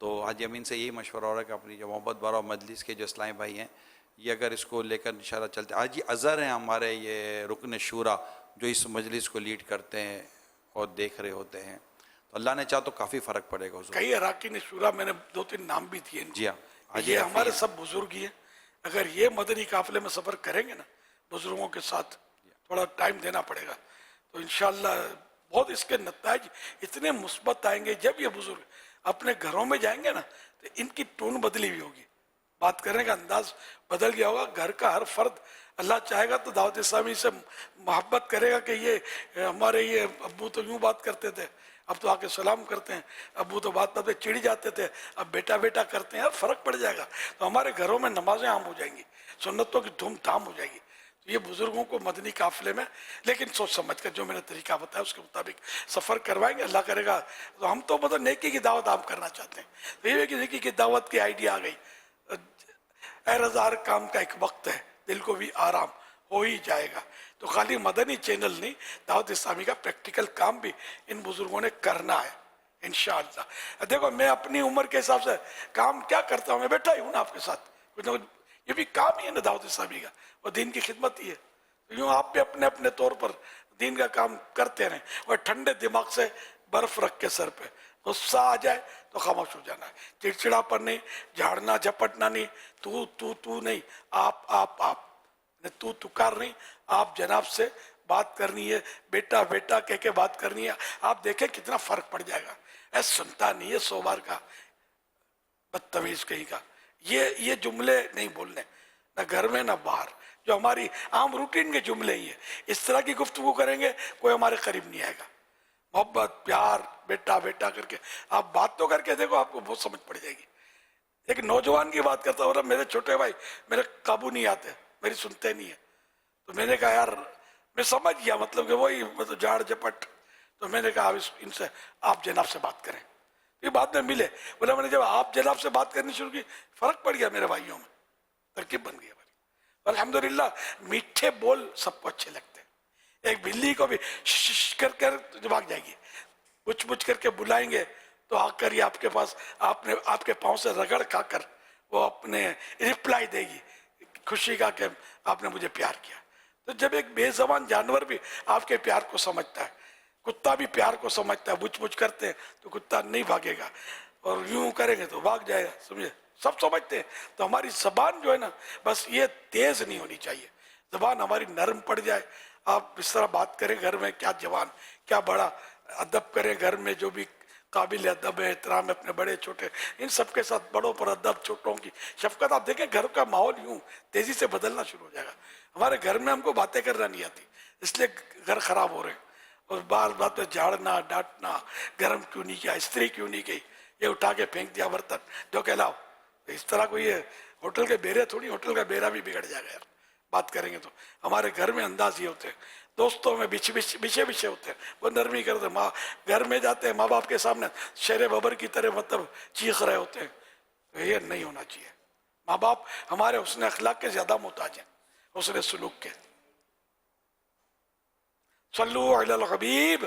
Speaker 15: تو حاجی امین سے یہی مشورہ ہو رہا ہے کہ اپنی جو محبت بارہ مجلس کے جو اسلامی بھائی ہیں یہ اگر اس کو لے کر انشاءاللہ چلتے. حاجی اظہر ہیں ہمارے یہ رکن شورا جو اس مجلس کو لیڈ کرتے ہیں اور دیکھ رہے ہوتے ہیں, تو اللہ نے چاہا تو کافی فرق پڑے گا حضور.
Speaker 13: کئی اراکین شورا میں نے 2-3 نام بھی دیے.
Speaker 15: جی ہاں,
Speaker 13: یہ ہمارے سب بزرگ ہی ہیں. اگر یہ مدنی قافلے میں سفر کریں گے نا بزرگوں کے ساتھ, تھوڑا ٹائم دینا پڑے گا, تو انشاءاللہ بہت اس کے نتائج اتنے مثبت آئیں گے. جب یہ بزرگ اپنے گھروں میں جائیں گے نا تو ان کی ٹون بدلی ہوئی ہوگی, بات کرنے کا انداز بدل گیا ہوگا. گھر کا ہر فرد اللہ چاہے گا تو دعوت اسلامی سے محبت کرے گا کہ یہ ہمارے یہ ابو تو یوں بات کرتے تھے, اب تو آ کے سلام کرتے ہیں. ابو تو بات پہ چڑ جاتے تھے, اب بیٹا بیٹا کرتے ہیں. اب فرق پڑ جائے گا. تو ہمارے گھروں میں نمازیں عام ہو جائیں گی, سنتوں کی دھوم دھام ہو جائے گی. تو یہ بزرگوں کو مدنی قافلے میں لیکن سوچ سمجھ کر جو میں نے طریقہ بتایا اس کے مطابق سفر کروائیں گے, اللہ کرے گا. تو ہم تو مطلب نیکی کی دعوت عام کرنا چاہتے ہیں. تو یہ کہ نیکی کی دعوت کی آئیڈیا آ گئی. اے رضا ہر کام کا ایک وقت ہے, دل کو بھی آرام ہو ہی جائے گا. تو خالی مدنی چینل نہیں, دعوت اسلامی کا پریکٹیکل کام بھی ان بزرگوں نے کرنا ہے انشاءاللہ. دیکھو میں اپنی عمر کے حساب سے کام کیا کرتا ہوں, میں بیٹھا ہی ہوں نا آپ کے ساتھ. کچھ نہ کچھ یہ بھی کام ہی ہے نا دعوت اسلامی کا, اور دین کی خدمت ہی ہے. تو یوں آپ بھی اپنے اپنے طور پر دین کا کام کرتے رہیں, اور ٹھنڈے دماغ سے برف رکھ کے سر پہ, غصہ آ جائے تو خاموش ہو جانا ہے. چڑچڑا پر نہیں, جھاڑنا جھپٹنا نہیں, تو نہیں, آپ تو تکار نہیں, آپ جناب سے بات کرنی ہے, بیٹا بیٹا کہہ کے بات کرنی ہے. آپ دیکھیں کتنا فرق پڑ جائے گا. اے سنتا نہیں ہے 100 بار کا بدتمیز کہیں کا, یہ جملے نہیں بولنے, نہ گھر میں نہ باہر, جو ہماری عام روٹین کے جملے ہی ہیں. اس طرح کی گفتگو کریں گے کوئی ہمارے قریب نہیں آئے گا. محبت پیار بیٹا بیٹا کر کے آپ بات تو کر کے دیکھو, آپ کو بہت سمجھ پڑ جائے گی. ایک نوجوان کی بات کرتا ہوں, میرے چھوٹے بھائی میرے قابو نہیں آتے, میری سنتے نہیں ہیں. تو میں نے کہا یار میں سمجھ گیا, مطلب کہ وہی مطلب جھاڑ جھپٹ. تو میں نے کہا ان سے آپ جناب سے بات کریں. یہ بات میں ملے, بولا میں نے جب آپ جناب سے بات کرنی شروع کی فرق پڑ گیا میرے بھائیوں میں, ترکیب بن گئی ہماری. الحمدللہ میٹھے بول سب کو اچھے لگتے ہیں. ایک بلی کو بھی شش کر بھاگ جائے گی, پوچھ پوچھ کر کے بلائیں گے تو آ کر یہ آپ کے پاس آپ کے پاؤں سے رگڑ کھا کر وہ اپنے ریپلائی دے گی خوشی کا کہ آپ نے مجھے پیار کیا. تو جب ایک بے زبان جانور بھی آپ کے پیار کو سمجھتا ہے, کتا بھی پیار کو سمجھتا ہے, بچ بچ کرتے ہیں تو کتا نہیں بھاگے گا, اور یوں کریں گے تو بھاگ جائے گا. سمجھے, سب سمجھتے ہیں. تو ہماری زبان جو ہے نا بس یہ تیز نہیں ہونی چاہیے, زبان ہماری نرم پڑ جائے. آپ اس طرح بات کریں گھر میں, کیا جوان کیا بڑا ادب کریں گھر میں, جو بھی قابل ادب ہے احترام ہے اپنے بڑے چھوٹے ان سب کے ساتھ, بڑوں پر ادب چھوٹوں کی شفقت. آپ دیکھیں گھر کا ماحول یوں تیزی سے بدلنا شروع ہو جائے گا. ہمارے گھر میں ہم کو باتیں کرنا نہیں آتی, اس لیے گھر خراب ہو رہے ہیں. اور بار بار پہ جھاڑنا ڈانٹنا, گرم کیوں نہیں کیا, استری کیوں نہیں کی, یہ اٹھا کے پھینک دیا برتن جو کہ لاؤ. اس طرح کوئی ہوٹل کے بیرے تھوڑی, ہوٹل کا بیرا بھی بگڑ جائے گا یار. بات کریں گے تو ہمارے گھر میں انداز یہ ہوتے ہیں, دوستوں میں بچھے ہوتے ہیں, وہ نرمی کرتے ہیں. ماں گھر میں جاتے ہیں ماں باپ کے سامنے شیر ببر کی طرح مطلب چیخ رہے ہوتے ہیں. تو یہ نہیں ہونا چاہیے. ماں باپ ہمارے حسن اخلاق کے زیادہ محتاج ہیں, حسن سلوک کے. صلو علی الحبیب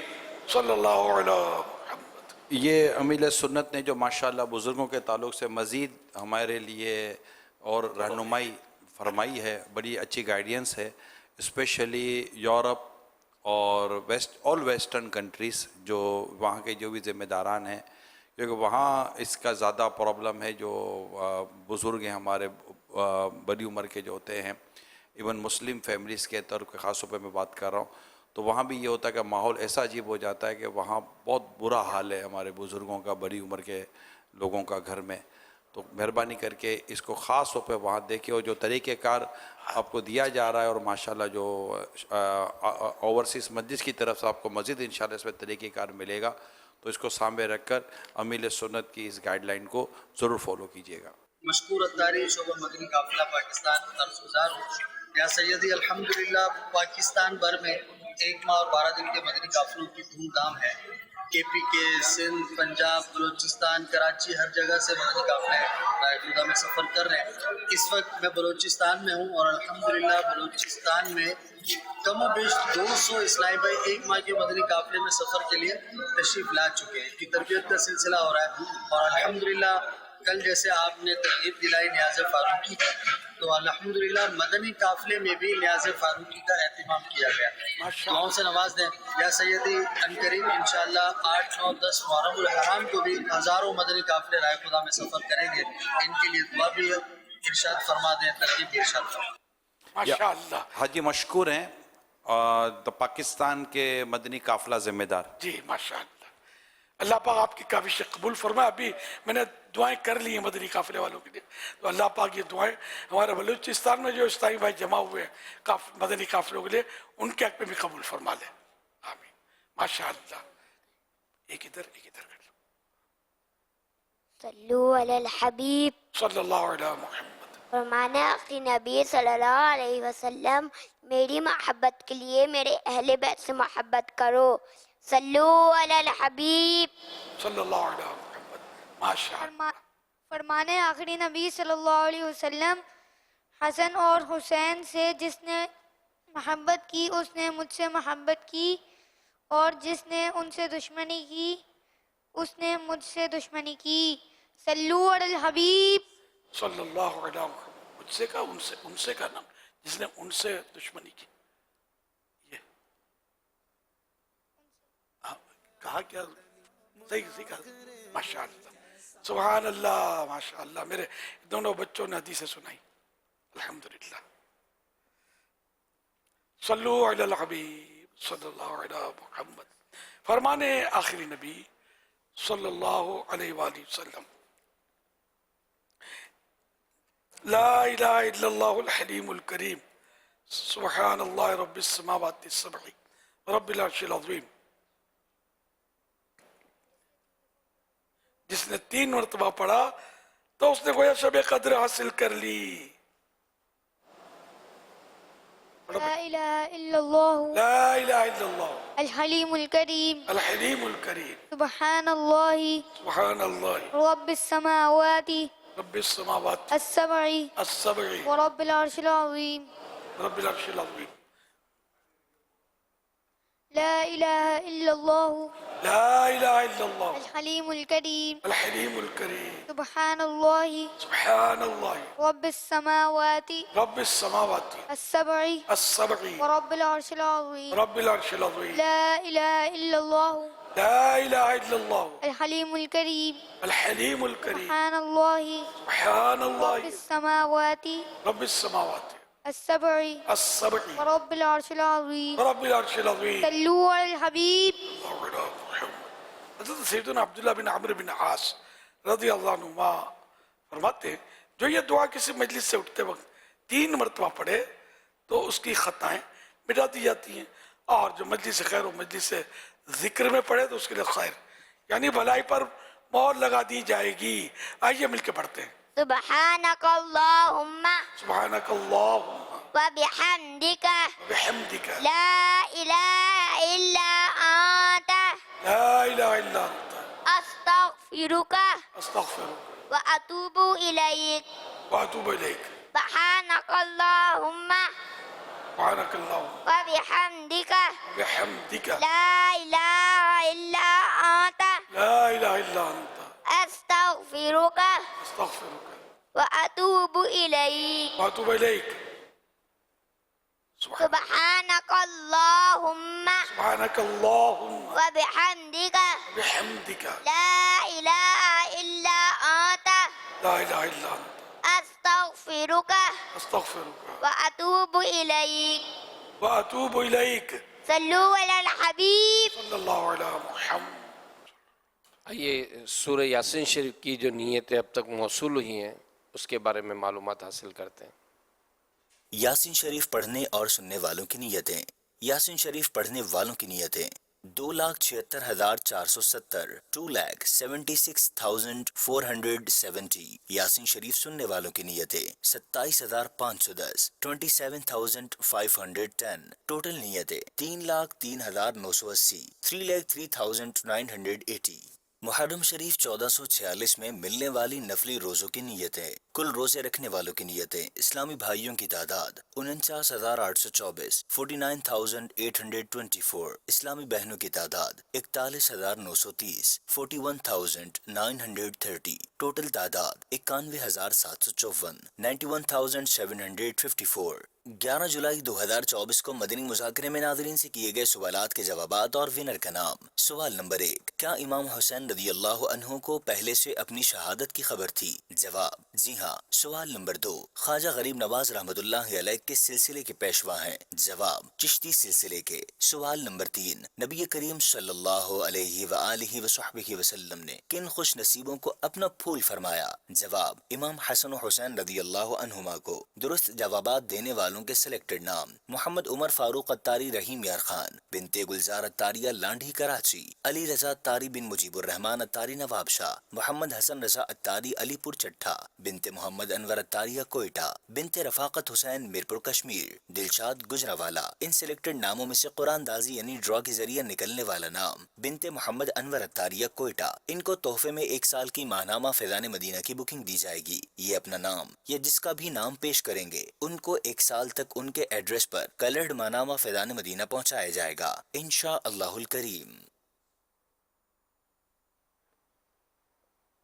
Speaker 13: صلی اللہ علیہ محمد.
Speaker 15: یہ امیل سنت نے جو ماشاءاللہ بزرگوں کے تعلق سے مزید ہمارے لیے اور رہنمائی فرمائی ہے, بڑی اچھی گائیڈنس ہے, اسپیشلی یورپ اور آل ویسٹرن کنٹریز, جو وہاں کے جو بھی ذمہ داران ہیں, کیونکہ وہاں اس کا زیادہ پرابلم ہے. جو بزرگ ہیں ہمارے بڑی عمر کے جو ہوتے ہیں, ایون مسلم فیملیز کے طور پہ خاص طور پہ میں بات کر رہا ہوں, تو وہاں بھی یہ ہوتا ہے کہ ماحول ایسا عجیب ہو جاتا ہے کہ وہاں بہت برا حال ہے ہمارے بزرگوں کا, بڑی عمر کے لوگوں کا گھر میں. تو مہربانی کر کے اس کو خاص طور پہ وہاں دیکھیں, اور جو طریقہ کار آپ کو دیا جا رہا ہے, اور ماشاءاللہ جو اوورسیز مجلس کی طرف سے آپ کو مزید انشاءاللہ اس میں طریقہ کار ملے گا, تو اس کو سامنے رکھ کر امیل سنت کی اس گائیڈ لائن کو ضرور فالو کیجیے گا.
Speaker 5: مشکور اتاری شعبہ مدنی قافلہ پاکستان قرض گزار ہوں. یا سیدی الحمدللہ پاکستان بھر میں 1 ماہ اور 12 دن کے مدنی قافلوں کی دھوم دھام ہے. کے پی کے، سندھ، پنجاب، بلوچستان، کراچی، ہر جگہ سے مدنی قافلے رائے خدا میں سفر کر رہے ہیں. اس وقت میں بلوچستان میں ہوں اور الحمدللہ بلوچستان میں کم و بیش 200 اسلامی بھائی ایک ماہ کے مدنی قافلے میں سفر کے لیے تشریف لا چکے ہیں. ان کی تربیت کا سلسلہ ہو رہا ہے اور الحمدللہ کل جیسے آپ نے ترغیب دلائی نیاز فاروقی کی، تو الحمدللہ مدنی قافلے میں بھی نیاز فاروقی کا اہتمام کیا گیا. دعاؤں سے نواز دیں یا سیدی انکریم. انشاءاللہ 8، 9، 10 محرم الحرام کو بھی ہزاروں مدنی قافلے رائے خدا میں سفر کریں گے. ان کے لیے دعا بھی ارشاد فرما دیں، ترغیب بھی ارشاد فرما دیں.
Speaker 13: ماشاءاللہ.
Speaker 15: حاجی مشکور ہیں اور پاکستان کے مدنی قافلہ ذمہ دار.
Speaker 13: جی ماشاءاللہ. اللہ پاک آپ کی کاوشیں قبول فرمائے. ابھی میں نے دعائیں کر لی ہیں مدنی قافلے والوں کے لیے، تو اللہ پاک یہ دعائیں ہمارے بلوچستان میں جو اسلامی بھائی جمع ہوئے ہیں مدنی قافلوں کے لیے، ان کے حق میں بھی قبول فرما لیں. آمین. ماشاءاللہ. ایک ادھر کر لو.
Speaker 22: صلو علی الحبیب.
Speaker 13: صلی اللہ علیہ محمد.
Speaker 22: فرمانے آخری نبی صلی اللہ علیہ وسلم، میری محبت کے لیے میرے اہل بیت سے محبت کرو. صلو علی الحبیب.
Speaker 13: صلی اللہ علیہ محمد. ماشاءاللہ.
Speaker 8: فرمانے آخری نبی صلی اللہ علیہ وسلم، حسن اور حسین سے جس نے محبت کی اس نے مجھ سے محبت کی، اور جس نے ان سے دشمنی کی اس نے مجھ سے دشمنی کی. صلو علی الحبیب.
Speaker 13: صلی اللہ علیہ محمد. مجھ سے کہا ان سے کا نام جس نے ان سے دشمنی کی. یہ کہا کیا صحیح کہا. ماشاءاللہ. سبحان اللہ. ماشاءاللہ. میرے دونوں بچوں نے حدیثیں سنائی. الحمدللہ. صلو علی الحبیب. صلی اللہ علیہ محمد. فرمانے آخری نبی صلی اللہ علیہ وآلہ وسلم، لا الہ الا اللہ الحلیم الکریم سبحان اللہ رب السماوات السبع رب العرش العظیم. جس نے 3 مرتبہ پڑھا تو اس نے گویا شب قدر حاصل کر لی.
Speaker 8: لا الہ الا اللہ
Speaker 13: لا الہ الا اللہ
Speaker 8: الحلیم الکریم
Speaker 13: الحلیم الکریم
Speaker 8: سبحان اللہ
Speaker 13: سبحان اللہ
Speaker 8: رب السماوات
Speaker 13: رب السماوات
Speaker 8: السبع
Speaker 13: السبع
Speaker 8: ورب العرش العظیم.
Speaker 13: رب العرش العظیم.
Speaker 8: لا الہ الا اللہ
Speaker 13: لا الہ الا اللہ
Speaker 8: الحلیم الکریم
Speaker 13: الحلیم الکریم
Speaker 8: سبحان اللہ
Speaker 13: سبحان اللہ
Speaker 8: رب السماوات
Speaker 13: رب السماوات
Speaker 8: السبع
Speaker 13: السبع
Speaker 8: ورب العرش العظیم.
Speaker 13: رب العرش العظیم.
Speaker 8: لا الہ الا اللہ
Speaker 13: لا الہ الا اللہ
Speaker 8: الحلیم الکریم
Speaker 13: الحلیم الکریم
Speaker 8: سبحان اللہ
Speaker 13: سبحان
Speaker 8: رب
Speaker 13: اللہ
Speaker 8: السماوات
Speaker 13: رب السماوات
Speaker 8: السبع
Speaker 13: السبع
Speaker 8: ورب العرش العظیم.
Speaker 13: رب العرش العظیم.
Speaker 8: صلو علی الحبیب.
Speaker 13: حضرت سیدنا عبداللہ بن عمرو بن عاص رضی اللہ عنہما فرماتے ہیں جو یہ دعا کسی مجلس سے اٹھتے وقت 3 مرتبہ پڑھے تو اس کی خطائیں مٹا دی جاتی ہیں، اور جو مجلس خیر و مجلس ذکر میں پڑھے تو اس کے لیے خیر یعنی بھلائی پر مہر لگا دی جائے گی. آئیے مل کے پڑھتے ہیں.
Speaker 22: سبحانک اللہم
Speaker 13: سبحانک اللہم
Speaker 22: وبحمدک
Speaker 13: بحمدک
Speaker 22: لا الہ الا انت
Speaker 13: لا الہ الا انت
Speaker 22: استغفرک
Speaker 13: استغفرک
Speaker 22: واتوب الیک.
Speaker 13: واتوب الیک.
Speaker 22: سبحانک اللہم
Speaker 13: سبحانک اللہم
Speaker 22: وبحمدک
Speaker 13: بحمدک
Speaker 22: لا الہ الا انت
Speaker 13: لا الہ الا انت
Speaker 22: استغفرک
Speaker 13: استغفرک
Speaker 22: واتوب الیک.
Speaker 13: واتوب الیک.
Speaker 22: سبحانک اللہم
Speaker 13: سبحانک اللہم
Speaker 22: وبحمدک
Speaker 13: بحمدک
Speaker 22: لا الہ الا انت
Speaker 13: لا الہ الا انت
Speaker 22: استغفرک
Speaker 13: استغفرک
Speaker 22: واتوب الیک.
Speaker 13: واتوب الیک.
Speaker 22: صلو علی الحبیب.
Speaker 13: صلی اللہ علیہ محمد.
Speaker 14: آئیے سورہ یاسین شریف کی جو نیتیں اب تک موصول ہوئی ہیں اس کے بارے میں معلومات حاصل کرتے ہیں.
Speaker 1: یاسین شریف پڑھنے اور سننے والوں کی نیتیں. یاسین شریف پڑھنے والوں کی نیتیں. 2,76,470 2,76,470 یاسین شریف سننے والوں کی نیتیں 27,510 27,510 ٹوٹل نیتیں 3,03,980 3,03,980 محرم شریف 1446 میں ملنے والی نفلی روزوں کی نیتیں کل روزے رکھنے والوں کی نیتیں اسلامی بھائیوں کی تعداد 49,824 49,824 اسلامی بہنوں کی تعداد 41,930 41,930 ٹوٹل تعداد 91,754 91,754 11 جولائی 2024 کو مدنی مذاکرے میں ناظرین سے کیے گئے سوالات کے جوابات اور ونر کا نام۔ سوال نمبر 1، کیا امام حسین رضی اللہ عنہ کو پہلے سے اپنی شہادت کی خبر تھی؟ جواب جی ہاں۔ سوال نمبر 2، خواجہ غریب نواز رحمۃ اللہ علیہ کس سلسلے کے پیشوا ہیں؟ جواب چشتی سلسلے کے۔ سوال نمبر 3، نبی کریم صلی اللہ علیہ وآلہ وصحبہ وسلم نے کن خوش نصیبوں کو اپنا پھول فرمایا؟ جواب امام حسن و حسین رضی اللہ عنہما کو۔ درست جوابات دینے والوں کے سلیکٹڈ نام: محمد عمر فاروق اتاری رحیم یار خان، بنتے گلزار اتاریہ لانڈھی کراچی، علی رضا اتاری بن مجیب الرحمان اتاری نواب شاہ، محمد حسن رضا اتاری علی پور چٹھا، بنتے محمد انور اتاریہ کوئٹہ، بنتے رفاقت حسین میرپور کشمیر، دلشاد گجراوالا۔ ان سلیکٹڈ ناموں میں سے قرآن دازی یعنی ڈرا کے ذریعے نکلنے والا نام بنتے محمد انور اتاریہ کوئٹہ۔ ان کو تحفے میں 1 سال کی ماہنامہ فیضان مدینہ کی بکنگ دی جائے گی۔ یہ اپنا نام یا جس کا بھی نام پیش کریں گے ان کو 1 سال تک ان کے ایڈریس پر کلرڈ ماہنامہ فیضان مدینہ پہنچایا جائے گا انشاءاللہ الکریم۔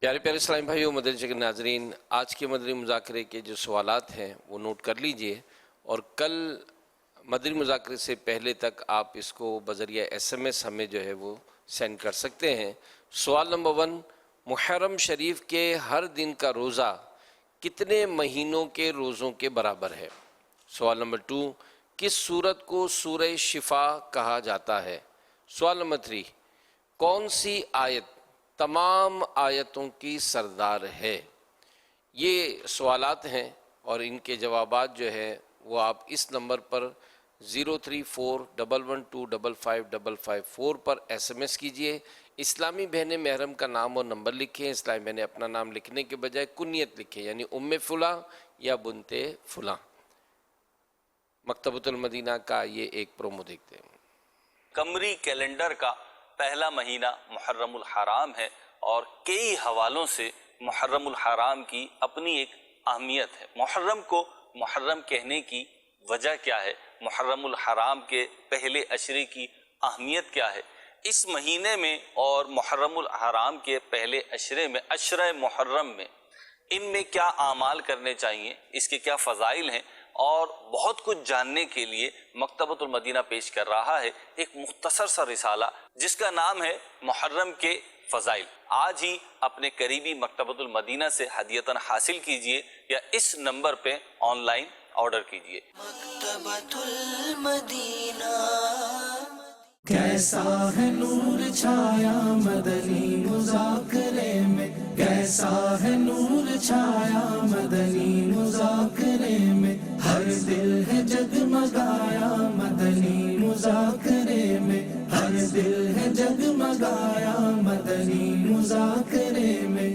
Speaker 14: پیارے پیارے اسلامی بھائیوں، مدنی چینل کے ناظرین، آج کے مدنی مذاکرے کے جو سوالات ہیں وہ نوٹ کر لیجئے، اور کل مدنی مذاکرے سے پہلے تک آپ اس کو بذریعہ SMS ہمیں جو ہے وہ سینڈ کر سکتے ہیں۔ سوال نمبر 1، محرم شریف کے ہر دن کا روزہ کتنے مہینوں کے روزوں کے برابر ہے؟ سوال نمبر 2، کس سورت کو سورہ شفا کہا جاتا ہے؟ سوال نمبر 3، کون سی آیت تمام آیتوں کی سردار ہے؟ یہ سوالات ہیں اور ان کے جوابات جو ہے وہ آپ اس نمبر پر 03411255554 پر SMS کیجئے۔ اسلامی بہنیں محرم کا نام اور نمبر لکھیں۔ اسلامی بہنیں اپنا نام لکھنے کے بجائے کنیت لکھیں، یعنی ام فلاں یا بنت فلاں۔ مکتبۃ المدینہ کا یہ ایک پرومو دیکھتے ہیں۔
Speaker 7: قمری کیلنڈر کا پہلا مہینہ محرم الحرام ہے، اور کئی حوالوں سے محرم الحرام کی اپنی ایک اہمیت ہے۔ محرم کو محرم کہنے کی وجہ کیا ہے؟ محرم الحرام کے پہلے عشرے کی اہمیت کیا ہے؟ اس مہینے میں اور محرم الحرام کے پہلے عشرے میں، عشرہ محرم میں، ان میں کیا اعمال کرنے چاہیے، اس کے کیا فضائل ہیں، اور بہت کچھ جاننے کے لیے مکتبۃ المدینہ پیش کر رہا ہے ایک مختصر سا رسالہ جس کا نام ہے محرم کے فضائل۔ آج ہی اپنے قریبی مکتبۃ المدینہ سے ہدیتاً حاصل کیجئے یا اس نمبر پہ آن لائن آرڈر کیجئے۔
Speaker 1: مکتبۃ المدینہ۔
Speaker 9: کیسا ہے نور چھایا مدنی مذاکرے میں، کیسا ہے نور چھایا مدنی مذاکرے میں، ہر دل ہے جگمگایا مدنی مذاکرے میں، ہر دل ہے جگمگایا مدنی مذاکرے میں۔